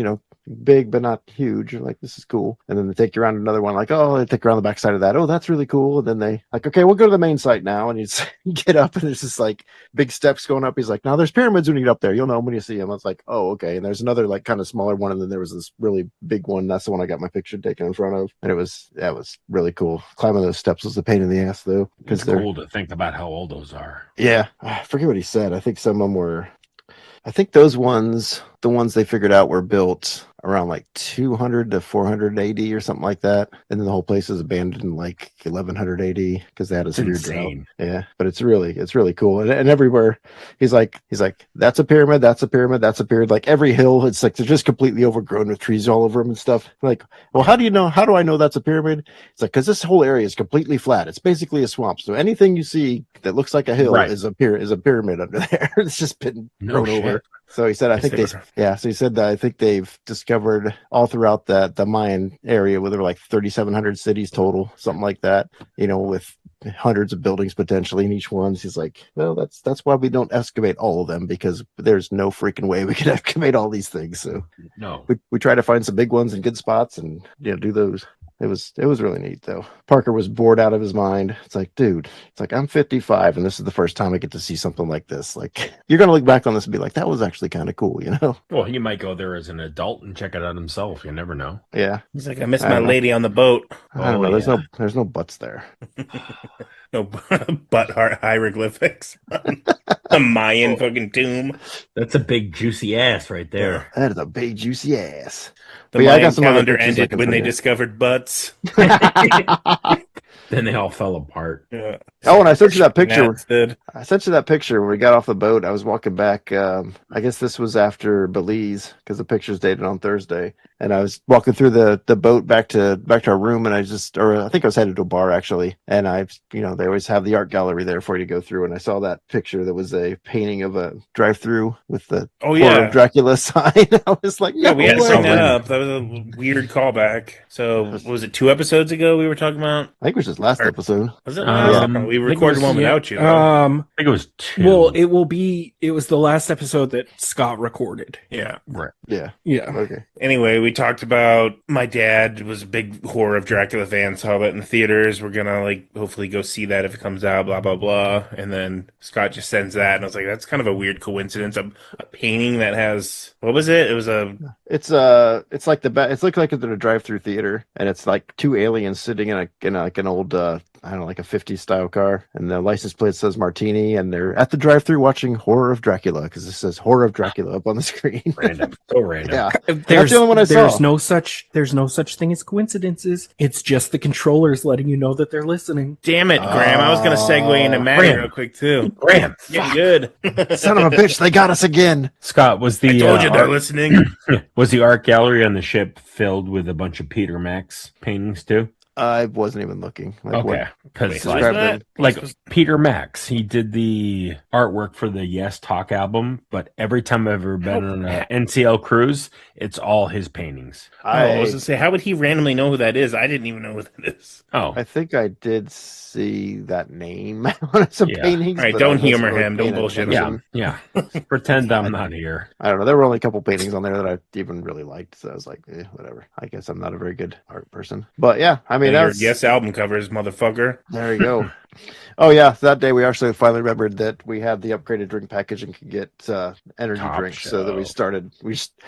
big but not huge. You're like, this is cool. And then they take you around another one, like, oh, they take you around the backside of that. Oh, that's really cool. And then they like, okay, we'll go to the main site now. And you get up, and there's just like big steps going up. He's like, now there's pyramids when you get up there. You'll know them when you see them. I was like, oh, okay. And there's another like kind of smaller one, and then there was this really big one. That's the one I got my picture taken in front of, and that was really cool. Climbing those steps was a pain in the ass though, because it's cool to think about how old those are. Yeah, I forget what he said. I think some of them were. I think those ones, the ones they figured out, were built around like 200 to 400 AD or something like that, and then the whole place is abandoned in like 1100 AD because they had a severe drought. Yeah, but it's really cool, and everywhere he's like that's a pyramid, that's a pyramid, that's a pyramid. Like every hill, it's like they're just completely overgrown with trees all over them and stuff. Like, well, how do I know that's a pyramid? It's like, because this whole area is completely flat. It's basically a swamp. So anything you see that looks like a hill is a pyramid under there. It's just been grown over. So he said, so he said that I think they've discovered all throughout the Mayan area where there were like 3,700 cities total, something like that, with hundreds of buildings potentially in each one. He's like, well, that's why we don't excavate all of them, because there's no freaking way we can excavate all these things. So no, we try to find some big ones and good spots and do those. It was really neat though. Parker was bored out of his mind. It's like, dude, I'm 55 and this is the first time I get to see something like this. Like, you're gonna look back on this and be like, that was actually kind of cool, Well, he might go there as an adult and check it out himself. You never know. Yeah. He's like, I miss my lady on the boat. I don't know. There's no butts there. No butt heart hieroglyphics. A Mayan fucking tomb. That's a big juicy ass right there. That is a big juicy ass. The Mayan calendar ended when they discovered butts. Then they all fell apart. Yeah. Oh, and I sent you that picture. I sent you that picture when we got off the boat. I was walking back. I guess this was after Belize because the picture's dated on Thursday. And I was walking through the boat back to our room, and I think I was headed to a bar actually. And they always have the art gallery there for you to go through. And I saw that picture that was a painting of a drive-through with the Dracula sign. I was like, yeah, we had to bring that up. That was a weird callback. So was it 2 episodes ago we were talking about? I think it was just last episode. Was it last? We recorded one without you. I think it was 2. Well, it was the last episode that Scott recorded. Yeah. Right. Yeah. Okay. Anyway, we talked about my dad was a big horror of Dracula fan, saw that in the theaters. We're gonna hopefully go see that if it comes out, blah blah blah. And then Scott just sends that, and I was like, that's kind of a weird coincidence. A painting that has, what was it? It was it's like it's like a drive-through theater, and it's like 2 aliens sitting in an old old, I don't know, like a 50s style car, and the license plate says Martini, and they're at the drive-thru watching Horror of Dracula because it says Horror of Dracula up on the screen. Random. So random. Yeah, that's There's the only one I there's saw. no such thing as coincidences. It's just the controllers letting you know that they're listening. Damn it, Graham. I was going to segue into Maddie Graham. real quick, too. Graham. Getting good. Son of a bitch, they got us again. Scott, was the I told you they're listening. was the art gallery on the ship filled with a bunch of Peter Max paintings too? I wasn't even looking. Like, Okay, because Wait, Describe them. like Peter Max, he did the artwork for the Yes Talk album, but every time I've ever been on an NCL cruise, it's all his paintings. I was going to say, how would he randomly know who that is? I didn't even know who that is. Oh, I think I did see that name on some Yeah. paintings. All right, but don't I wasn't humor really him. Don't paying bullshit attention. yeah. Pretend I'm not here. I don't know. There were only a couple paintings on there that I even really liked, so I was like, whatever. I guess I'm not a very good art person. But yeah, I mean, Your that's Yes album covers, motherfucker. there you go. Oh yeah, that day we actually finally remembered that we had the upgraded drink package and could get energy Top drinks. So that we shelf. started.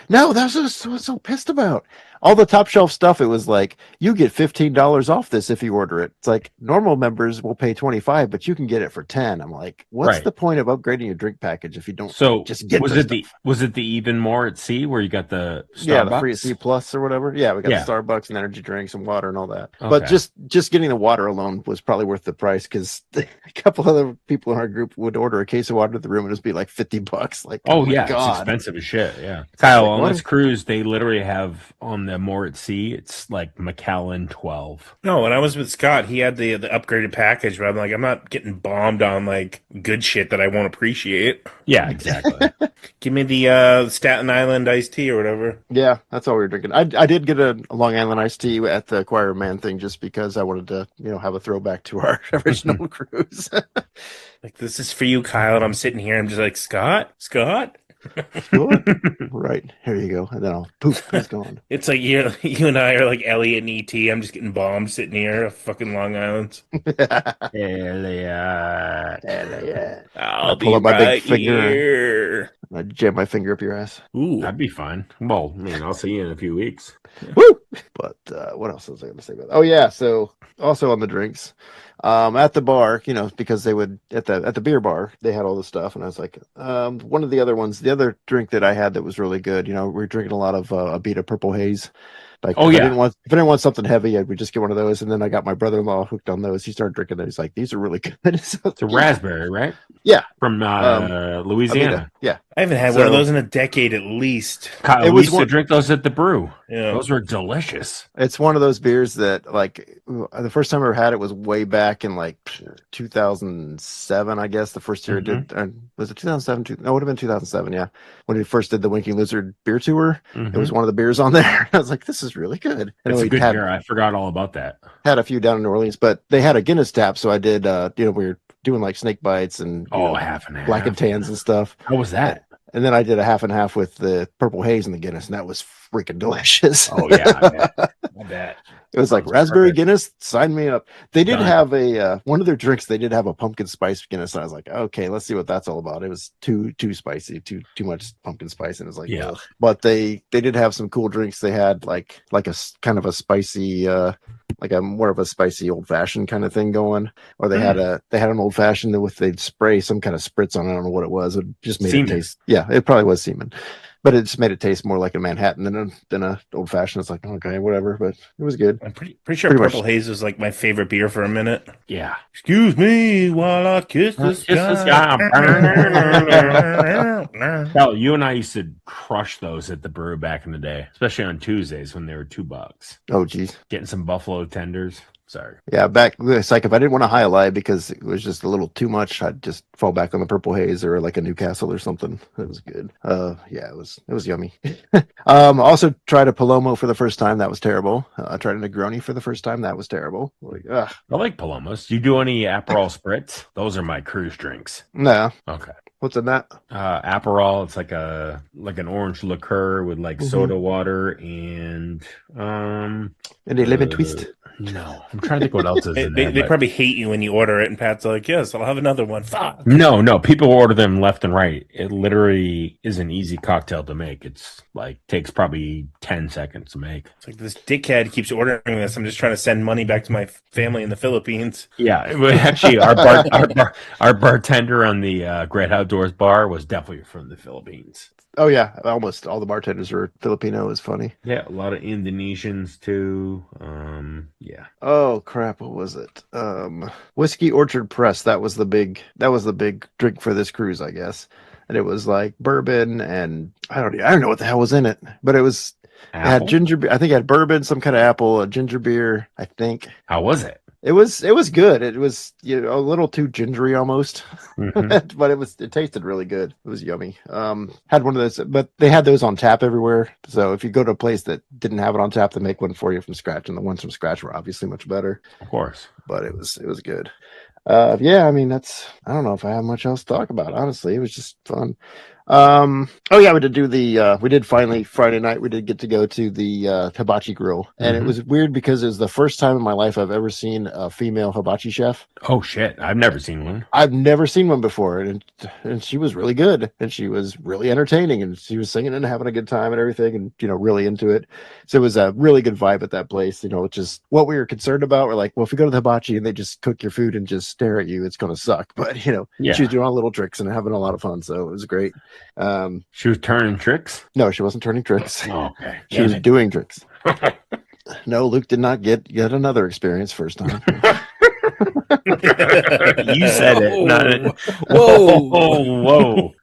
No, that's what I was so pissed about. All the top shelf stuff. It was like you get $15 off this if you order it. It's like normal members will pay 25, but you can get it for 10. I'm like, what's Right. the point of upgrading your drink package if you don't So just get was the it the stuff? was it the even more at sea where you got the Starbucks? Yeah, the free C plus or whatever. Yeah, we got Yeah. the Starbucks and energy drinks and water and all that. Okay. But just getting the water alone was probably worth the price because a couple other people in our group would order a case of water to the room and it'd be like $50. Like, Oh my yeah, it's God. expensive as shit. Yeah, Kyle, like, on what? this cruise, they literally have on the more at sea. It's like Macallan 12. No, when I was with Scott, he had the upgraded package, but I'm like, I'm not getting bombed on like good shit that I won't appreciate. Yeah, exactly. Give me the Staten Island iced tea or whatever. Yeah, that's all we were drinking. I did get a Long Island iced tea at the Choir Man thing just because I wanted to, have a throwback to our original cruise. Like, this is for you, Kyle, and I'm sitting here, I'm just like, Scott? Sure. Right, here you go. And then I'll poof, he's gone. It's like you and I are like Elliot and E.T. I'm just getting bombed sitting here at fucking Long Island. Yeah. I'll pull be up my big right finger. here. I jam my finger up your ass. Ooh. That'd be fine. Well, man, I'll see you in a few weeks. Woo! But what else was I going to say about that? Oh yeah, so also on the drinks, at the bar, because they would at the beer bar they had all the stuff, and I was like, one of the other ones, the other drink that I had that was really good. We were drinking a lot of Abita Purple Haze. Like, Oh, if yeah. if I didn't want something heavy, I would just get one of those. And then I got my brother-in-law hooked on those. He started drinking those. He's like, these are really good. So, It's a raspberry, right? Yeah. From Louisiana. Abita. Yeah. I haven't had one of So- those in a decade at least. Kyle, It we was used to one- drink those at the brew. Yeah. Those were delicious. It's one of those beers that, like, the first time I ever had it was way back in like 2007, I guess. The first year it did, was it 2007? No, it would have been 2007. Yeah, when we first did the Winking Lizard beer tour, it was one of the beers on there. I was like, this is really good. And It's we a good had, beer. I forgot all about that. had a few down in New Orleans, but they had a Guinness tap, so I did. We were doing like snake bites and Half and half. black and tans and stuff. How was that? And then I did a half and half with the Purple Haze and the Guinness, and that was freaking delicious. Oh yeah, I bet. I bet. It was like Sounds raspberry perfect. Guinness. Sign me up. They did Done. have a one of their drinks. They did have a pumpkin spice Guinness, and I was like, okay, let's see what that's all about. It was too spicy, too much pumpkin spice, and it was like, Yeah. ugh. But they did have some cool drinks. They had like a kind of a spicy, like a more of a spicy old fashioned kind of thing going. Or they had an old fashioned with they'd spray some kind of spritz on it. I don't know what it was. It just made Semen. it taste. Yeah, it probably was semen. But it just made it taste more like a Manhattan than a old fashioned. It's like, okay, whatever, but it was good. I'm pretty sure Pretty much. Purple Haze was like my favorite beer for a minute. Yeah. Excuse me while I kiss the Kiss the sky. Hell, you and I used to crush those at the brew back in the day, especially on Tuesdays when they were $2. Oh, geez. Getting some buffalo tenders. Sorry. Yeah, back it's like if I didn't want to high lie because it was just a little too much, I'd just fall back on the Purple Haze or like a Newcastle or something. It was good. Yeah, it was yummy. Also tried a Palomo for the first time. That was terrible. I tried a Negroni for the first time. That was terrible. Like, ugh. I like Palomas. You do any Aperol spritz? Those are my cruise drinks. No. Okay. What's in that? Aperol, it's like an orange liqueur with like soda water and Any lemon twist? No, I'm trying to think what else is in there. They But probably hate you when you order it, and Pat's like, "Yes, I'll have another one." Fuck. no, people order them left and right. It literally is an easy cocktail to make. It's like takes probably 10 seconds to make. It's like this dickhead keeps ordering this. I'm just trying to send money back to my family in the Philippines. Yeah, actually, our bartender on the Great Outdoors bar was definitely from the Philippines. Oh yeah, almost all the bartenders are Filipino. Is funny. Yeah, a lot of Indonesians too. Yeah. Oh crap, what was it? Whiskey Orchard Press. That was the big drink for this cruise, I guess. And it was like bourbon and I don't know what the hell was in it, but it had ginger beer. I think it had bourbon, some kind of apple, a ginger beer, I think. How was it? It was good. It was a little too gingery almost, Mhm. but it tasted really good. It was yummy. Had one of those, but they had those on tap everywhere. So if you go to a place that didn't have it on tap, they make one for you from scratch, and the ones from scratch were obviously much better. Of course. But it was good. Yeah, I mean I don't know if I have much else to talk about. Honestly, it was just fun. Oh yeah, we did finally Friday night. We did get to go to the hibachi grill, and it was weird because it was the first time in my life I've ever seen a female hibachi chef. Oh shit, I've never seen one. I've never seen one before, and she was really good, and she was really entertaining, and she was singing and having a good time and everything, and really into it. So it was a really good vibe at that place. Which is what we were concerned about. We're like, well, if we go to the hibachi and they just cook your food and just stare at you, it's going to suck. But Yeah. she was doing all little tricks and having a lot of fun, so it was great. She was turning tricks. No, she wasn't turning tricks. Oh, okay. She was doing tricks. No, Luke did not get yet another experience first time. You said it. Not Whoa. Whoa.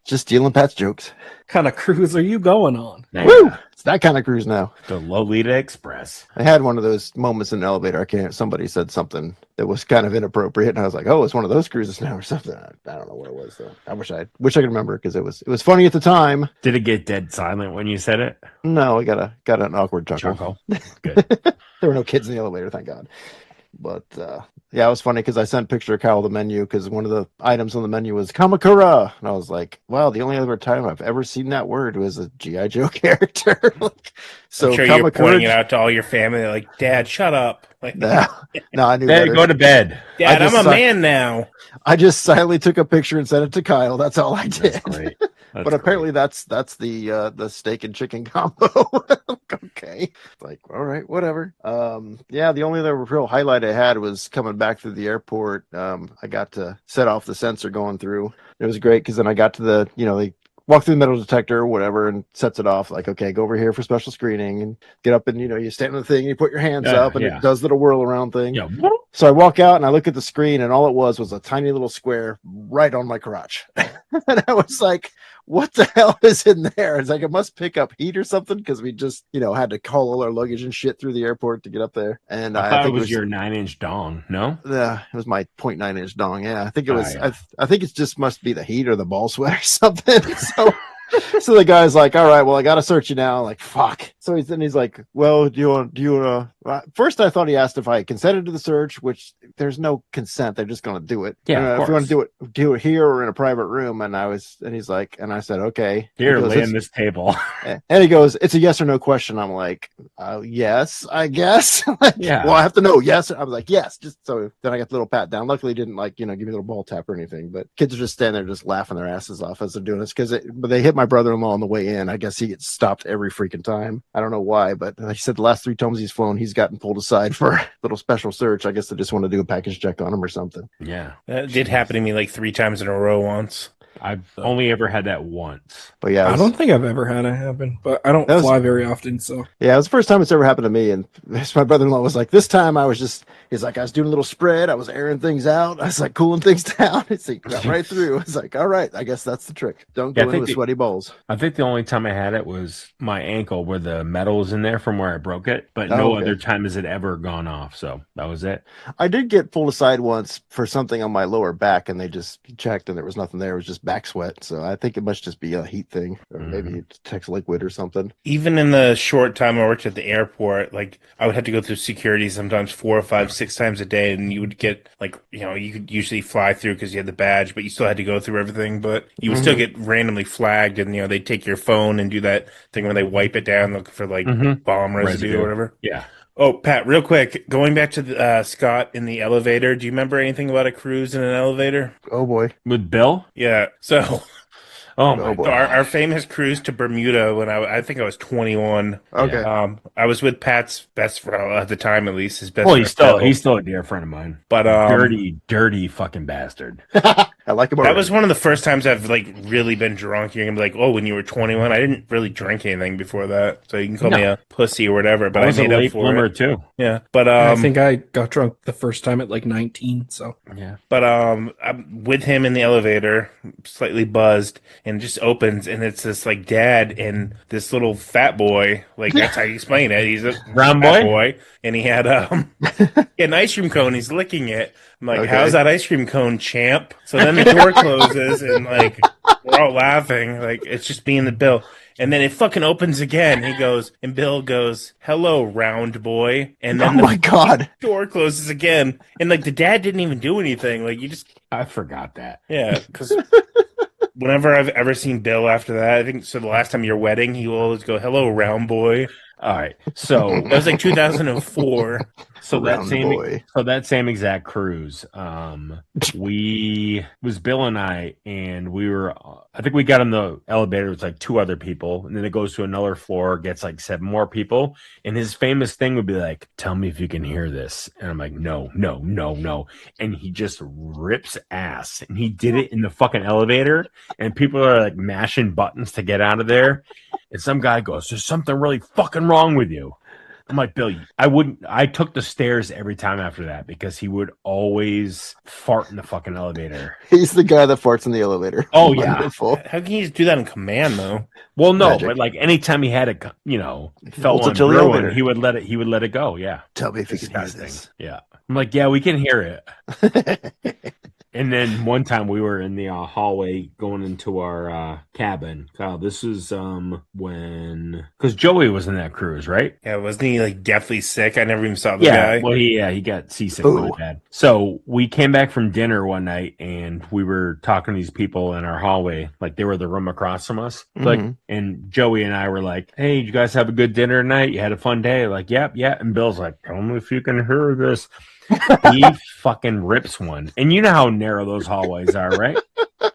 Just stealing Pat's jokes. What kind of cruise are you going on? Woo! It's that kind of cruise now. The Lolita Express. I had one of those moments in the elevator. Somebody said something that was kind of inappropriate, and I was like, "Oh, it's one of those cruises now," or something. I don't know what it was though. I wish I could remember because it was funny at the time. Did it get dead silent when you said it? No, I got an awkward chuckle. Good. There were no kids in the elevator, thank God. But yeah, it was funny because I sent a picture of Kyle the menu because one of the items on the menu was Kamakura, and I was like, "Wow, the only other time I've ever seen that word was a GI Joe character." So I'm sure Kamakura, you're pointing it out to all your family, like, "Dad, shut up!" Like, no, I knew Hey, better. go to bed. Dad, I I'm just a man now. I just silently took a picture and sent it to Kyle. That's all I did. That's great. But apparently that's the steak and chicken combo. Okay. Like, all right, whatever. Yeah, the only other real highlight I had was coming back through the airport. I got to set off the sensor going through. It was great because then I got to they walk through the metal detector or whatever and sets it off. Like, okay, go over here for special screening and get up and you stand on the thing and you put your hands up and it does the little whirl around thing. Yeah. So I walk out and I look at the screen and all it was a tiny little square right on my crotch. And I was like, what the hell is in there? It's like, it must pick up heat or something because we just, had to haul all our luggage and shit through the airport to get up there. And I thought it was your 9-inch dong. No? Yeah, it was my 0.9-inch dong. Yeah, I think it was. Yeah. I think it just must be the heat or the ball sweat or something. So the guy's like, all right, well, I got to search you now. Like, fuck. So he's like, well, do you want to, first I thought he asked if I consented to the search, which there's no consent. They're just going to do it. Yeah, if you want to do it here or in a private room. And he's like, and I said, okay. Here, goes, lay on this table. And he goes, it's a yes or no question. I'm like, yes, I guess. Yeah. Well, I have to know. Yes. I was like, yes. Just so then I got the little pat down. Luckily, he didn't give me a little ball tap or anything. But kids are just standing there, just laughing their asses off as they're doing this but they hit my brother-in-law on the way in. I guess he gets stopped every freaking time. I don't know why, but like he said, the last 3 times he's flown, he's gotten pulled aside for a little special search. I guess they just want to do a package check on him or something. Yeah. That did happen to me like 3 times in a row once. I've only ever had that once. But yeah, I don't think I've ever had it happen, but I don't fly very often, so. Yeah, it was the first time it's ever happened to me. And my brother-in-law was like, this time I was he's like, I was doing a little spread. I was airing things out. I was like cooling things down. It's like, got right through. I was like, all right, I guess that's the trick. Don't go in with sweaty balls. I think the only time I had it was my ankle where the metal was in there from where I broke it, but no other time has it ever gone off. So that was it. I did get pulled aside once for something on my lower back, and they just checked and there was nothing there. It was just back sweat. So I think it must just be a heat thing, or maybe it takes liquid or something. Even in the short time I worked at the airport, like I would have to go through security sometimes 4 or 5, 6 times a day, and you would get you could usually fly through because you had the badge, but you still had to go through everything. But you would still get randomly flagged, and they'd take your phone and do that thing where they wipe it down, looking for bomb residue or whatever. Yeah. Oh, Pat, real quick, going back to Scott in the elevator. Do you remember anything about a cruise in an elevator? Oh boy. With Bill? Yeah. So, Oh Oh my boy. our gosh. famous cruise to Bermuda when I think I was 21. Okay. Yeah. I was with Pat's best friend at the time, at least his best Well, friend Bill. he's still a dear friend of mine. But Dirty fucking bastard. I like him that already. was one of the first times I've like really been drunk. You're gonna be like, oh, when you were 21, I didn't really drink anything before that, so you can call me No. a pussy or whatever. But I I was a made up late for bloomer it. too. Yeah. But I think I got drunk the first time at like 19. So Yeah. I'm with him in the elevator, slightly buzzed, and it just opens, and it's this like dad and this little fat boy. Like that's how you explain it. He's a Round fat boy? boy, and he had he had an ice cream cone. He's licking it. I'm like, Okay. how's that ice cream cone, champ? So then the door closes, and like we're all laughing. Like it's just me and the Bill. And then it fucking opens again. He goes, and Bill goes, "Hello, round boy." And Oh then my the god. door closes again. And like the dad didn't even do anything. Like you just, I forgot that. yeah, because whenever I've ever seen Bill after that, I think so. The last time your wedding, he will always go, "Hello, round boy." All right. So That was like 2004. Round boy. that same exact cruise, we was Bill and and we were, I think we got in the elevator with like two other people, and then it goes to another floor, gets like seven more people, and his famous thing would be like, "Tell me if you can hear this," and I'm like, "No, no, no, no," and he just rips ass, and he did it in the fucking elevator, and people are like mashing buttons to get out of there, and some guy goes, "There's something really fucking wrong with you." I'm like, Bill, I took the stairs every time after that because he would always fart in the fucking elevator. He's the guy that farts in the elevator. Oh, yeah. Wonderful. How can you just do that in command though? Well, no, Magic. but like anytime he had a, felt Holds it one till the brewing, elevator. he would let it go. Yeah. Tell me if you can hear Disgusting. this. Yeah. I'm like, yeah, we can hear it. And then one time we were in the hallway going into our cabin. Kyle, this is when, because Joey was in that cruise, right? Yeah, wasn't he like deathly sick? I never even saw the Yeah, guy. well, he got seasick Ooh. really bad. So we came back from dinner one night, and we were talking to these people in our hallway, like they were the room across from us. Like, Mhm. and Joey and I were like, "Hey, did you guys have a good dinner tonight? You had a fun day?" Like, "Yep, yeah." And Bill's like, "Tell me if you can hear this." He fucking rips one, and you know how narrow those hallways are, right?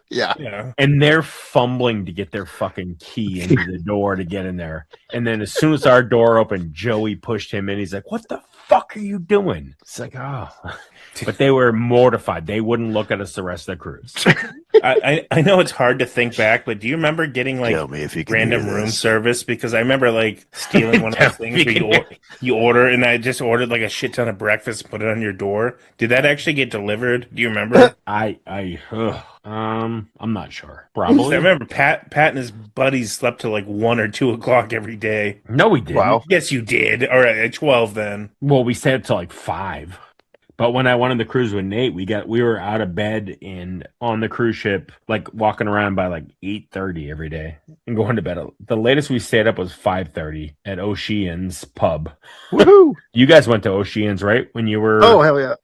Yeah. Yeah. And they're fumbling to get their fucking key into the door to get in there. And then as soon as our door opened, Joey pushed him in. He's like, "What the fuck are you doing?" It's like, oh. But they were mortified. They wouldn't look at us the rest of the cruise. I know it's hard to think back, but do you remember getting like Tell me if you can random hear room this. service? Because I remember like stealing one of those Tell me things if where you can you order, and I just ordered like a shit ton of breakfast, put it on your door. Did that actually get delivered? Do you remember? I'm not sure. I Probably. remember Pat and his buddies slept till like 1 or 2 o'clock every day. No, we didn't. Wow. Yes, you did. All right, at 12 then. Well, we stayed up till like 5. But when I went on the cruise with Nate, we were out of bed and on the cruise ship, like walking around by like 8:30 every day and going to bed. The latest we stayed up was 5:30 at Ocean's pub. Woohoo! You guys went to Ocean's, right? When you were Oh, hell yeah.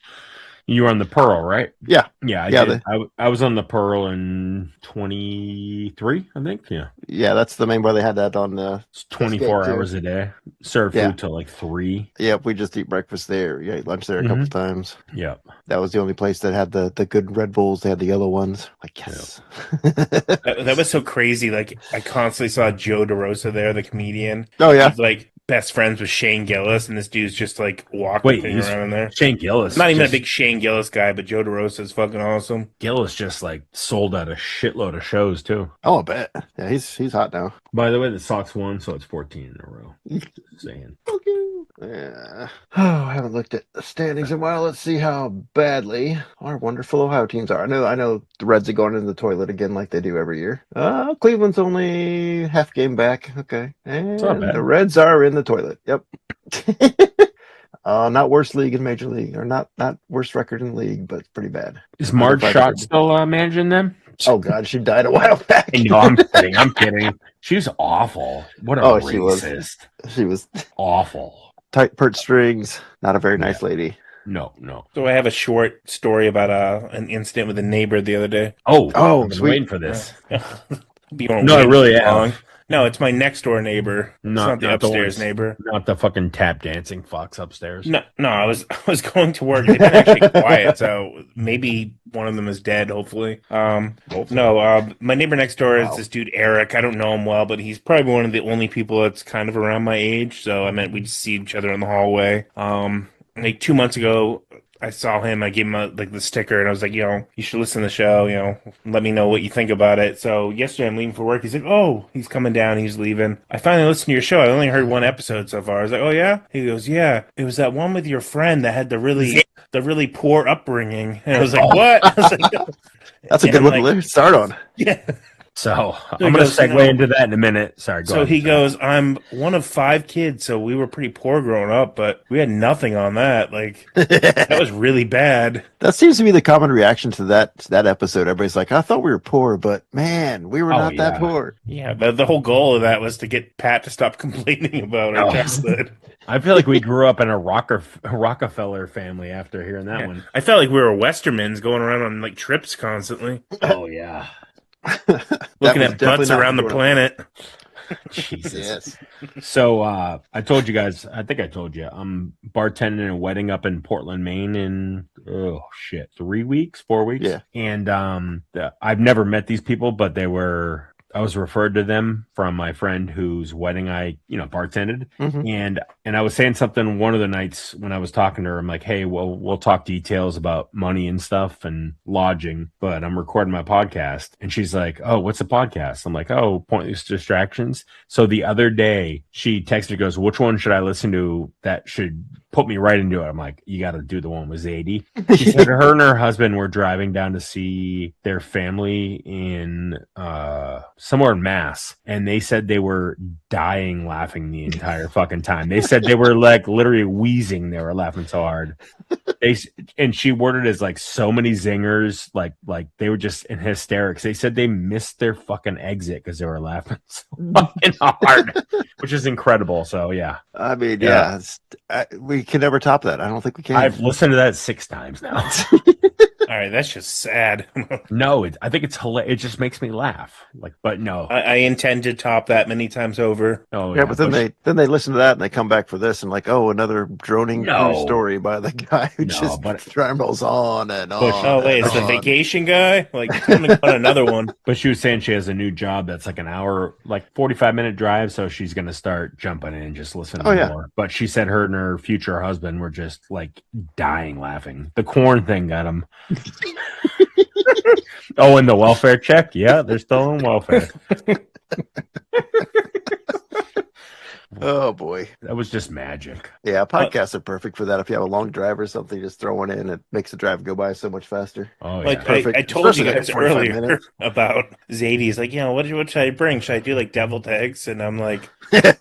you were on the Pearl, right? Yeah. Yeah, I Yeah, did. I was on the Pearl in 23, I think. Yeah. Yeah, that's the main bar they had that on the. It's 24 too. hours a day. Serve Yeah. food till like 3. Yep, we just eat breakfast there. Yeah, ate lunch there a couple times. Yeah. That was the only place that had the good Red Bulls. They had the yellow ones. Like, yes. That was so crazy. Like I constantly saw Joe DeRosa there, the comedian. Oh, yeah. He's like best friends with Shane Gillis, and this dude's just like walking Wait, around in there. Shane Gillis. Not even just- a big Shane Gillis guy, but Joe DeRosa is fucking awesome. Gillis just like sold out a shitload of shows too. Oh, I bet. Yeah, he's hot now. By the way, the Sox won, so it's 14 in a row. Just saying. Okay. Yeah. Oh, I haven't looked at the standings in a while. Let's see how badly our wonderful Ohio teams are. I know the Reds are going into the toilet again like they do every year. Cleveland's only half game back. Okay. And not bad. the Reds are in the toilet. Yep. Not worst league in Major League, or not worst record in the league, but pretty bad. Is Marge Under Schott 500. still managing them? Oh God, she died a while back. No, I'm kidding. I'm kidding. She was awful. What a Oh, she was. racist. She was Awful. tight purse strings. Not a very nice lady. No. So I have a short story about an incident with a neighbor the other day. Oh, I've been sweet. waiting for this. You won't No, I wait really long. have. No, it's my next door neighbor. It's not the upstairs neighbor. Not the fucking tap dancing fucks upstairs. No, I was going to work. They've been actually quiet, so maybe one of them is dead, hopefully. No, my neighbor next door is this dude Eric. I don't know him well, but he's probably one of the only people that's kind of around my age. So I meant we'd see each other in the hallway. Like 2 months ago, I saw him. I gave him the sticker, and I was like, you should listen to the show. Let me know what you think about it. So yesterday, I'm leaving for work. He's like, oh, he's coming down. He's leaving. I finally listened to your show. I only heard one episode so far. I was like, oh yeah. He goes, yeah. It was that one with your friend that had the really poor upbringing. And I was like, what? I was like, that's a good one to start on. Yeah. So I'm going to segue into that in a minute. Sorry, go ahead. He goes, I'm one of 5 kids, so we were pretty poor growing up, but we had nothing on that. Like, that was really bad. That seems to be the common reaction to that episode. Everybody's like, I thought we were poor, but man, we were not that poor. Yeah, the whole goal of that was to get Pat to stop complaining about our childhood. I feel like we grew up in a Rockefeller family after hearing that one. I felt like we were Westermans going around on like trips constantly. Oh, yeah. Looking at butts around the planet. Jesus. Yes. So I told you guys, I think I told you, I'm bartending a wedding up in Portland, Maine in 4 weeks. Yeah. And I've never met these people, but I was referred to them from my friend whose wedding I, bartended. Mm-hmm. And I was saying something one of the nights when I was talking to her. I'm like, hey, well, we'll talk details about money and stuff and lodging, but I'm recording my podcast. And she's like, oh, what's the podcast? I'm like, oh, Pointless Distractions. So the other day she texted, goes, which one should I listen to that should put me right into it? I'm like, you got to do the one with Zadie. She said her and her husband were driving down to see their family in somewhere in Mass, and they said they were dying laughing the entire fucking time. They said they were like literally wheezing. They were laughing so hard. And she worded as like so many zingers, like they were just in hysterics. They said they missed their fucking exit because they were laughing so fucking hard, which is incredible. So yeah, I mean, we can never top that. I don't think we can. I've listened to that 6 times now. All right, that's just sad. No, I think it's hilarious. It just makes me laugh. But no, I intend to top that many times over. Oh yeah, but then they listen to that and they come back for this and like, oh, another droning true story by the guy who just rambles on and on. Oh wait, it's the vacation guy. Like, I'm gonna go on another one. But she was saying she has a new job that's like an hour, like 45-minute drive, so she's gonna start jumping in and just listening more. But she said her and her future husband were just like dying laughing. The corn thing got them. Oh, and the welfare check? Yeah, they're still on welfare. Oh boy, that was just magic. Yeah, podcasts are perfect for that. If you have a long drive or something, just throw one in. It makes the drive go by so much faster. Oh, yeah. I told you guys earlier about Zadie's like, what should I bring? Should I do like deviled eggs? And I'm like,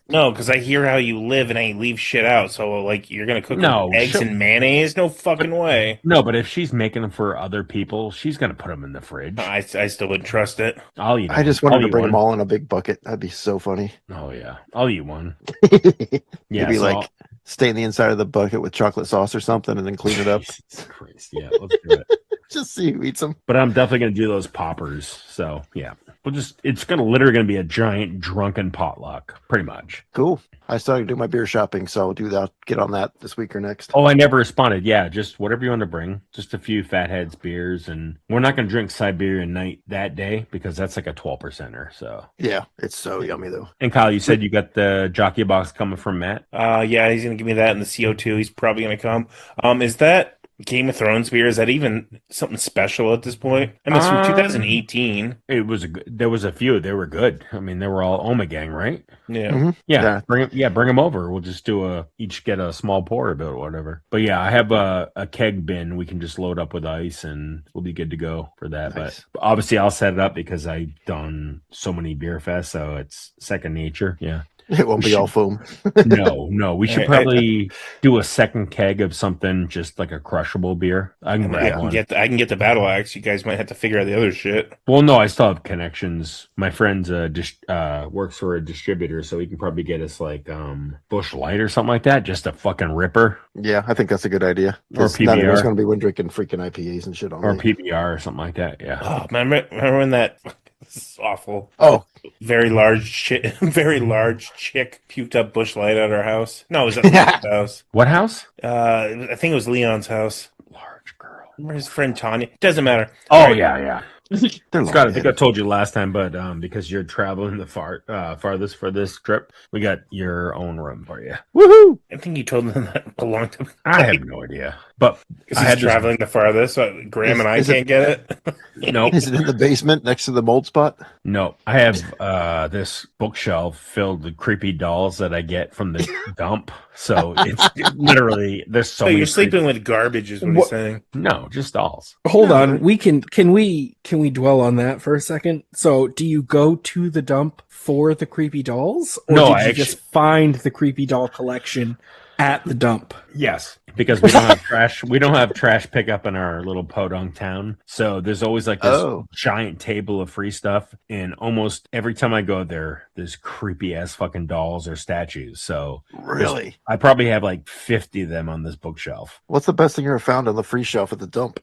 no, because I hear how you live and I leave shit out. So like, you're gonna cook eggs and mayonnaise? No fucking way. No, but if she's making them for other people, she's gonna put them in the fridge. I still wouldn't trust it. I'll eat. I just wanted to bring them all in a big bucket. That'd be so funny. Oh yeah, I'll eat one. Yeah, maybe like stain the inside of the bucket with chocolate sauce or something, and then clean it up. Jesus Christ. Yeah, let's do it. Just see who eats them. But I'm definitely gonna do those poppers. So yeah, it's literally gonna be a giant drunken potluck, pretty much. Cool. I still have to do my beer shopping, so I'll do that. Get on that this week or next. Oh, I never responded. Yeah, just whatever you want to bring. Just a few Fatheads beers, and we're not going to drink Siberian Night that day because that's like a 12%er. So yeah, it's so yummy though. And Kyle, you said you got the jockey box coming from Matt. Yeah, he's going to give me that in the CO2. He's probably going to come. Is that Game of Thrones beer? Is that even something special at this point? I mean, it's from 2018. There was a few. They were good. I mean, they were all Oma Gang, right? Yeah. Mm-hmm. Yeah. Bring them over. We'll just each get a small pour of it or whatever. But yeah, I have a keg bin we can just load up with ice and we'll be good to go for that. Nice. But obviously I'll set it up because I've done so many beer fests, so it's second nature. Yeah. It won't be all foam. No. We should probably do a second keg of something, just like a crushable beer. I can get the battle axe. You guys might have to figure out the other shit. Well, no, I still have connections. My friend's works for a distributor, so he can probably get us like Busch Light or something like that. Just a fucking ripper. Yeah, I think that's a good idea. Or PBR. There's going to be one drinking freaking IPAs and shit on or PBR or something like that. Yeah. Oh, remember when that This is awful. Oh, Very large very large chick puked up Bush Light at our house. No, it was at Leon's house. What house? I think it was Leon's house. Large girl. Remember his friend Tanya? Doesn't matter. Oh, All right. yeah. they're Scott, I think I long-headed. told you last time, but because you're traveling the farthest for this trip, we got your own room for you. Woohoo! I think you told them that a long time ago. I have no idea, but Because I he's had this. traveling the farthest, so Graham and I Is it- can't get it. No, Is it in the basement next to the mold spot? no, I have this bookshelf filled with creepy dolls that I get from the dump. So it's literally there's so So many you're sleeping with garbage, is what he's What- saying. No, just dolls. Hold Yeah, on. right. We can we dwell on that for a second? So, do you go to the dump for the creepy dolls, or No, did I you actu- just find the creepy doll collection at the dump? Yes, because we don't have trash. We don't have trash pickup in our little podunk town. So there's always like this Oh. giant table of free stuff, and almost every time I go there, there's creepy ass fucking dolls or statues. So Really? I probably have like 50 of them on this bookshelf. What's the best thing you ever found on the free shelf at the dump?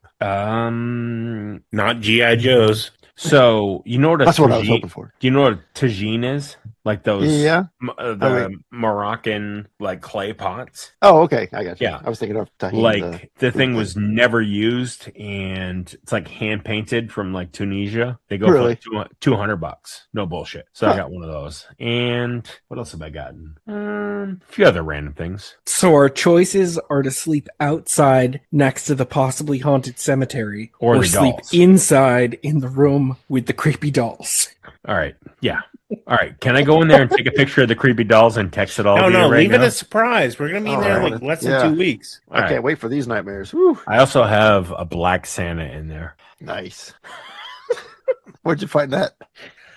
Not G.I. Joe's. So you know what a That's what I was tagine- hoping for. Do you know what a tagine is? Like those, Yeah. the Moroccan like clay pots. Oh, okay. I got you. Yeah. I was thinking of tahini. Like the thing food was thing. never used, and it's like hand painted from like Tunisia. They go Really? for like $200. No bullshit. So I Huh. got one of those. And what else have I gotten? A few other random things. So our choices are to sleep outside next to the possibly haunted cemetery, Or the sleep dolls. inside in the room with the creepy dolls. All right, yeah. All right, can I go in there and take a picture of the creepy dolls and text it all? No, to you no, right leave now? it a surprise. We're going to be in Oh, there I like wanna- less than yeah. 2 weeks. All I right. can't wait for these nightmares. Woo. I also have a black Santa in there. Nice. Where'd you find that?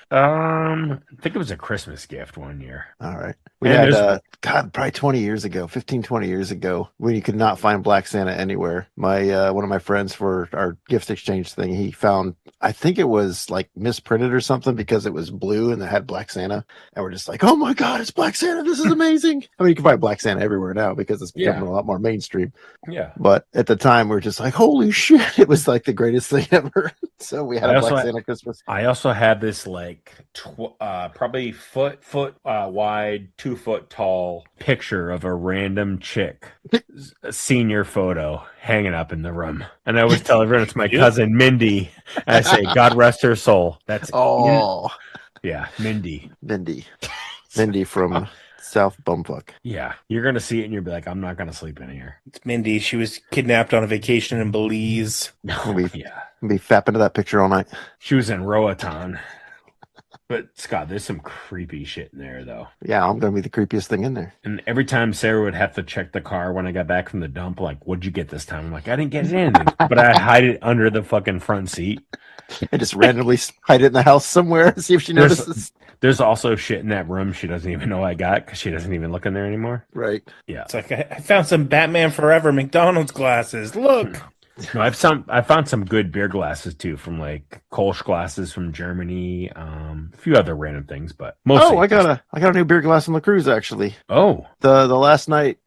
I think it was a Christmas gift one year. All right. We And had, there's- God, probably 20 years ago, 15, 20 years ago, when you could not find Black Santa anywhere. My, one of my friends for our gift exchange thing, he found, I think it was like misprinted or something because it was blue and it had Black Santa. And we're just like, oh my God, it's Black Santa. This is amazing. I mean, you can find Black Santa everywhere now because it's becoming Yeah. a lot more mainstream. Yeah. But at the time, we were just like, holy shit. It was like the greatest thing ever. So we had I a also Black had- Santa Christmas. I also have this like probably foot wide, 2 foot tall picture of a random chick, a senior photo hanging up in the room. And I always tell everyone it's my cousin Mindy. And I say, God rest her soul. That's Oh, yeah, Mindy. Mindy. Mindy from South Bumfuck. Yeah, you're gonna see it and you'll be like, I'm not gonna sleep in here. It's Mindy. She was kidnapped on a vacation in Belize. No, We- yeah, Be fapping to that picture all night. she was in Roatan. But Scott, there's some creepy shit in there though. Yeah, I'm gonna be the creepiest thing in there. And every time Sarah would have to check the car when I got back from the dump, like, what'd you get this time? I'm like, I didn't get anything. But I hide it under the fucking front seat. And just randomly hide it in the house somewhere, see if she There's- notices. There's also shit in that room she doesn't even know I got because she doesn't even look in there anymore. Right. Yeah. It's like, I found some Batman Forever McDonald's glasses. Look. No, I found some good beer glasses too from like Kolsch glasses from Germany, a few other random things, but mostly. Oh, I got a new beer glass on the cruise actually. Oh, The last night,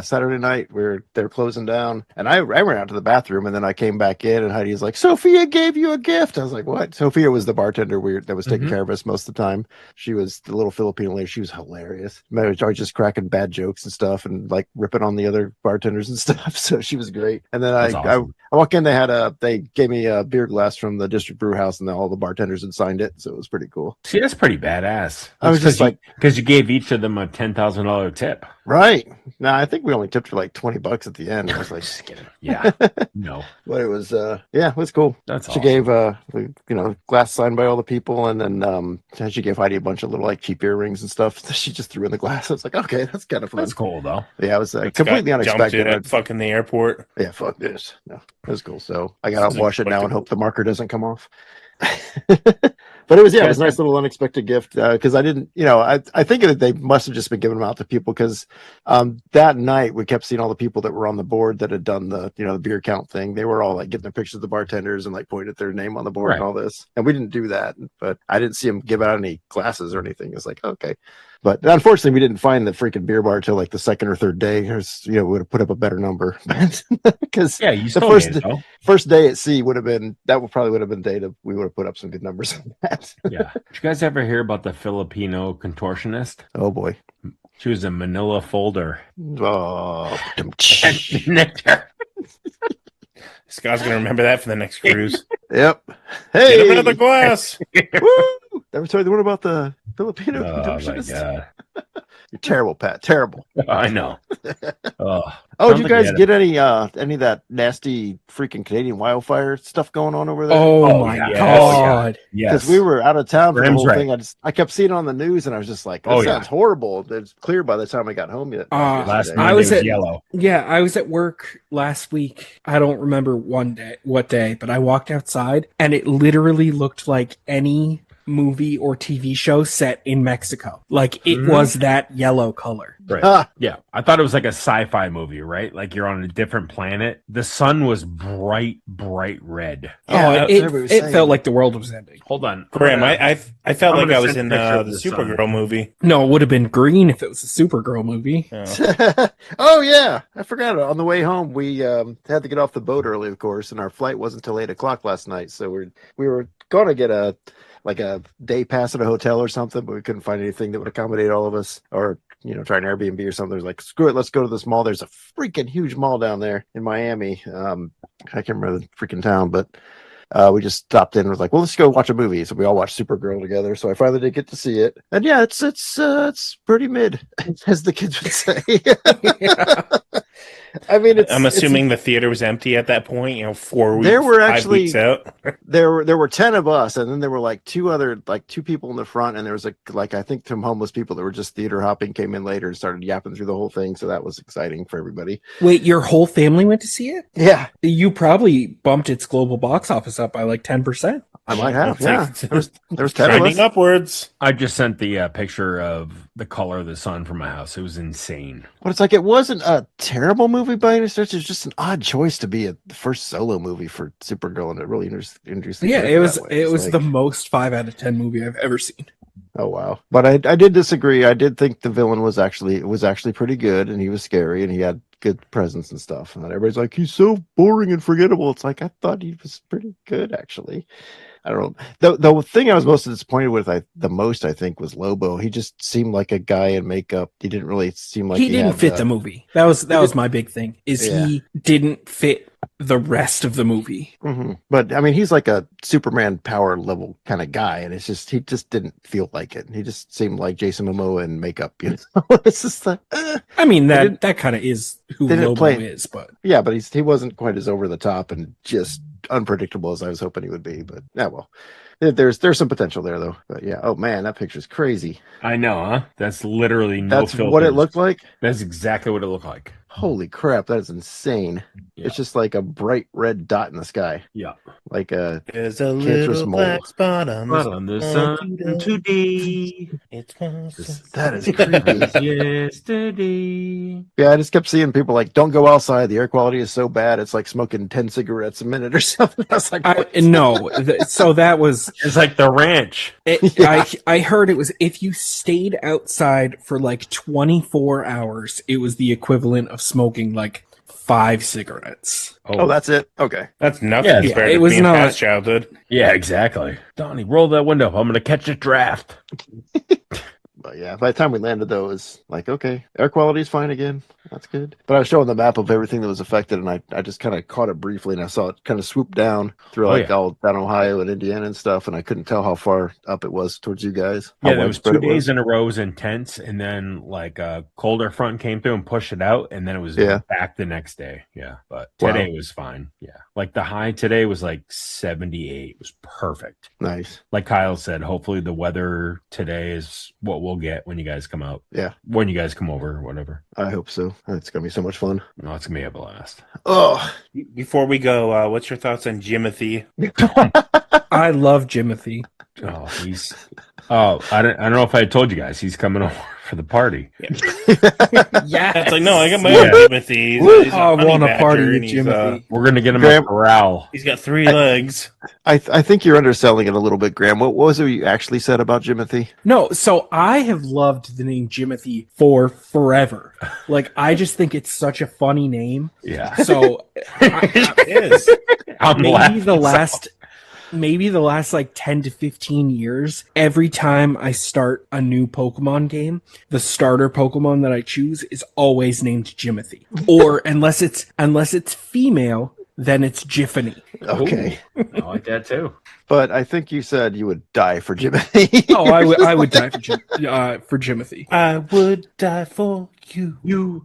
Saturday night, they're closing down, and I ran out to the bathroom, and then I came back in, and Heidi's like, "Sophia gave you a gift." I was like, "What?" Sophia was the bartender that was taking Mhm. care of us most of the time. She was the little Filipino lady. She was hilarious. I was always just cracking bad jokes and stuff, and like ripping on the other bartenders and stuff. So she was great. And then That's awesome. I walked in. They gave me a beer glass from the district brew house, and then all the bartenders had signed it, so it was pretty cool. see, that's pretty badass. I was just like, because you gave each of them a $10,000 tip. right? No, I think we only tipped her like $20 at the end. I was like, Just kidding. Yeah, no, but it was, it was cool. that's She awesome. gave glass signed by all the people, and then she gave Heidi a bunch of little like cheap earrings and stuff that she just threw in the glass. I was like, okay, that's kind of fun. That's cool though. Yeah, it was Scott completely jumped unexpected. it at fucking the airport. Yeah, fuck this. No, it was cool. So I gotta This is wash it now and unexpected. hope the marker doesn't come off. But it was a nice little unexpected gift because I didn't, I think that they must have just been giving them out to people because that night we kept seeing all the people that were on the board that had done the the beer count thing. They were all like getting their pictures of the bartenders and like pointing at their name on the board and Right. all this, and we didn't do that. But I didn't see them give out any glasses or anything. It's like, okay, But unfortunately, we didn't find the freaking beer bar till like the second or third day. We would have put up a better number because Yeah, you the still made it, though. first day at sea would have been probably would have been day that we would have put up some good numbers on that. Yeah. Did you guys ever hear about the Filipino contortionist? Oh boy. She was a Manila folder. Oh. Scott's gonna remember that for the next cruise. Yep. Get him Hey. another glass. Woo! Ever told you the one about the Filipino Oh, my contortionist? God. You're terrible, Pat. Terrible. I know. Oh, Oh, did you Sounds like guys you had get any of that nasty freaking Canadian wildfire stuff going on over there? Oh my yeah. god. Because yes. we were out of town for the Graham's whole right. thing. I kept seeing it on the news, and I was just like, "This Oh, yeah. sounds horrible." It's clear by the time I got home yet. Last yesterday. Monday I was was at- yellow. Yeah, I was at work last week. I don't remember what day, but I walked outside and it literally looked like any movie or TV show set in Mexico. Like it Mhm. was that yellow color. Right. Ah, Yeah. I thought it was like a sci-fi movie, right? Like you're on a different planet. The sun was bright red. Yeah, it everybody was it saying. felt like the world was ending. Hold on. Graham, I felt I'm like gonna I was send in a picture of the the sun. Supergirl movie. No, it would have been green if it was a Supergirl movie. Oh. oh yeah, I forgot it. On the way home, we had to get off the boat early, of course, and our flight wasn't till 8 o'clock last night. So we were going to get a day pass at a hotel or something, but we couldn't find anything that would accommodate all of us, or try an Airbnb or something. It was like, screw it, let's go to this mall. There's a freaking huge mall down there in Miami. I can't remember the freaking town, but we just stopped in and was like, well, let's go watch a movie. So we all watched Supergirl together. So I finally did get to see it, and yeah, it's pretty mid, as the kids would say. I mean, I'm assuming the theater was empty at that point. 4 weeks. There were 5 actually- weeks out. there were 10 of us, and then there were like two people in the front, and there was I think some homeless people that were just theater hopping came in later and started yapping through the whole thing. So that was exciting for everybody. Wait, your whole family went to see it? Yeah, You probably bumped its global box office up by like 10%. I might have. It's Yeah, like- there was 10 of Trending us. upwards. I just sent the picture of the color of the sun from my house. It was insane. But it's like it wasn't a terrible movie by any stretch. It's just an odd choice to be the first solo movie for Supergirl, and it really interesting. Yeah, it was It's the like, most 5 out of 10 movie I've ever seen. oh wow. But I did disagree. I did think the villain was actually pretty good, and he was scary, and he had good presence and stuff. And everybody's like, he's so boring and forgettable. It's like, I thought he was pretty good, actually. I don't know. The thing I was most disappointed with, I think, was Lobo. He just seemed like a guy in makeup. He didn't really seem like he didn't had fit the movie. That was my big thing. Is Yeah. he didn't fit the rest of the movie. Mhm. But I mean, he's like a Superman power level kind of guy, and he just didn't feel like it. He just seemed like Jason Momoa in makeup. It's just like, I mean, didn't- that kind of is who didn't Lobo play- is, but yeah, but he wasn't quite as over the top and just unpredictable as I was hoping he would be. But yeah, well, there's some potential there though. But yeah, oh man, that picture's crazy. I know, huh? That's literally no That's filters. what it looked like. That's exactly what it looked like. Holy crap, that is insane. Yeah. It's just like a bright red dot in the sky, Yeah. like a There's a Cancerous little mole. black spot on Not the on the sun today. It's possible. that is creepy. Yesterday. Yeah, I just kept seeing people like, don't go outside. The air quality is so bad. It's like smoking 10 cigarettes a minute or something. I was like, what? so that was It's like the ranch. Yeah. I heard it was if you stayed outside for like 24 hours, it was the equivalent of smoking like 5 cigarettes. Oh, that's it. Okay. That's nothing Yeah, compared it to was being not- past childhood. Yeah, exactly. Donnie, roll that window. I'm going to catch a draft. But yeah, by the time we landed, though, it was like, okay, air quality is fine again. That's good. But I was showing the map of everything that was affected, and I just kind of caught it briefly, and I saw it kind of swoop down through Oh, like yeah. all down Ohio and Indiana and stuff, and I couldn't tell how far up it was towards you guys. How Yeah, there was widespread 2 it days in a row was intense, and then like a colder front came through and pushed it out, and then it was Yeah. back the next day. Yeah, but Wow. today was fine. Yeah, like the high today was like 78. It was perfect. Nice. Like Kyle said, hopefully the weather today is what we'll get when you guys come out. Yeah. When you guys come over or whatever. I hope so. It's gonna be so much fun. No, it's gonna be a blast. Oh, Before we go, what's your thoughts on Jimothy? I love Jimothy. Oh, Oh, I don't know if I told you guys. He's coming over for the party. Yeah. It's like, no, I got my Yeah. own Timothy. He's I a honey want a badger, party with and Jimothy. We're gonna get him Graham- a corral. he's got 3 legs. I think you're underselling it a little bit, Graham. What was it you actually said about Jimothy? No, so I have loved the name Jimothy for forever. Like, I just think it's such a funny name. Yeah. So It is. I'm maybe laughing the so- last like 10 to 15 years, every time I start a new Pokemon game, the starter Pokemon that I choose is always named Jimothy. Or unless it's female, then it's Jiffany. Okay. Ooh, I like that too. But I think you said you would die for Jimothy. Oh, I would die for Jimothy. I would die for you.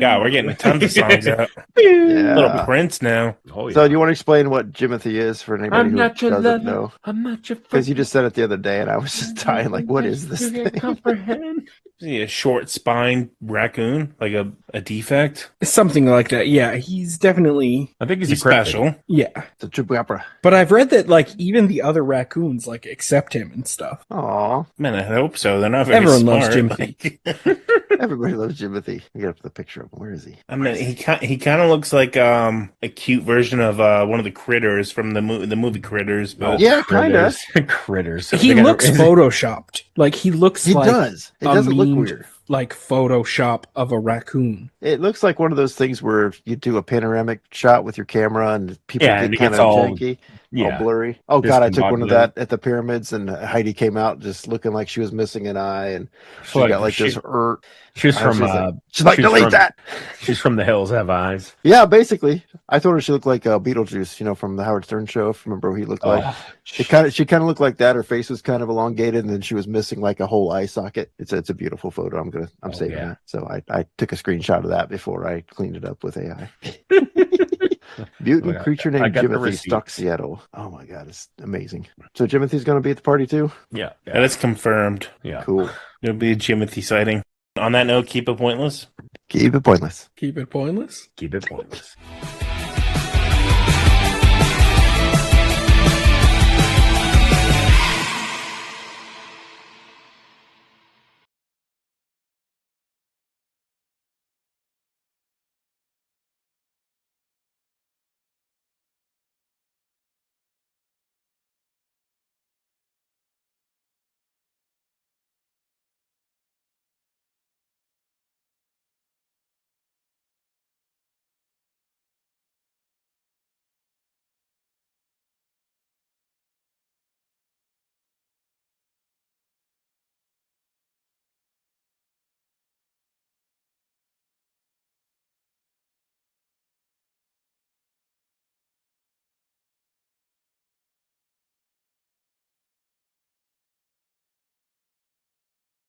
God, we're getting tons of songs out. Yeah. Little Prince now. Oh, yeah. So do you want to explain what Jimothy is for anybody I'm who not your doesn't lover. know? I'm not your Because you just said it the other day, and I was just dying. Like, what is this You can't thing? comprehend. Is he a short spined raccoon? Like a defect? Something like that. Yeah, he's definitely I think he's He's a cryptid. special. yeah. It's a Chupacabra. But I've read that like even the other raccoons like accept him and stuff. Aw, Man, I hope so. They're not very Everyone smart. loves Jimothy. Like, everybody loves Jimothy. I got up the picture of him. Where is he? I mean, he kind of looks like a cute version of one of the critters from the movie Critters. But Yeah, kinda. Critters. He They got- looks photoshopped. Like he looks He like does. It a doesn't look memed, weird. like Photoshop of a raccoon. It looks like one of those things where you do a panoramic shot with your camera and people Yeah, and get it kind gets of all- janky, all Yeah. blurry. Oh God, I took one of Discombobulated. that at the pyramids, and Heidi came out just looking like she was missing an eye, and she Like, got like this. She's I from was just like, she's like, delete from- that. She's from the hills, have eyes. Yeah, basically, I told her she looked like Beetlejuice, from the Howard Stern show. If you remember what he looked like. Oh, She kind of looked like that. Her face was kind of elongated, and then she was missing like a whole eye socket. It's a beautiful photo. I'm saving yeah. that. So I took a screenshot of that before I cleaned it up with AI. Mutant I creature got named the Jimothy receipts. stalks Seattle. Oh my God, it's amazing. So Jimothy's going to be at the party too. yeah. that is confirmed. Yeah. Cool. It'll be a Jimothy sighting. On that note, keep it pointless. Keep it pointless. Keep it pointless. Keep it pointless.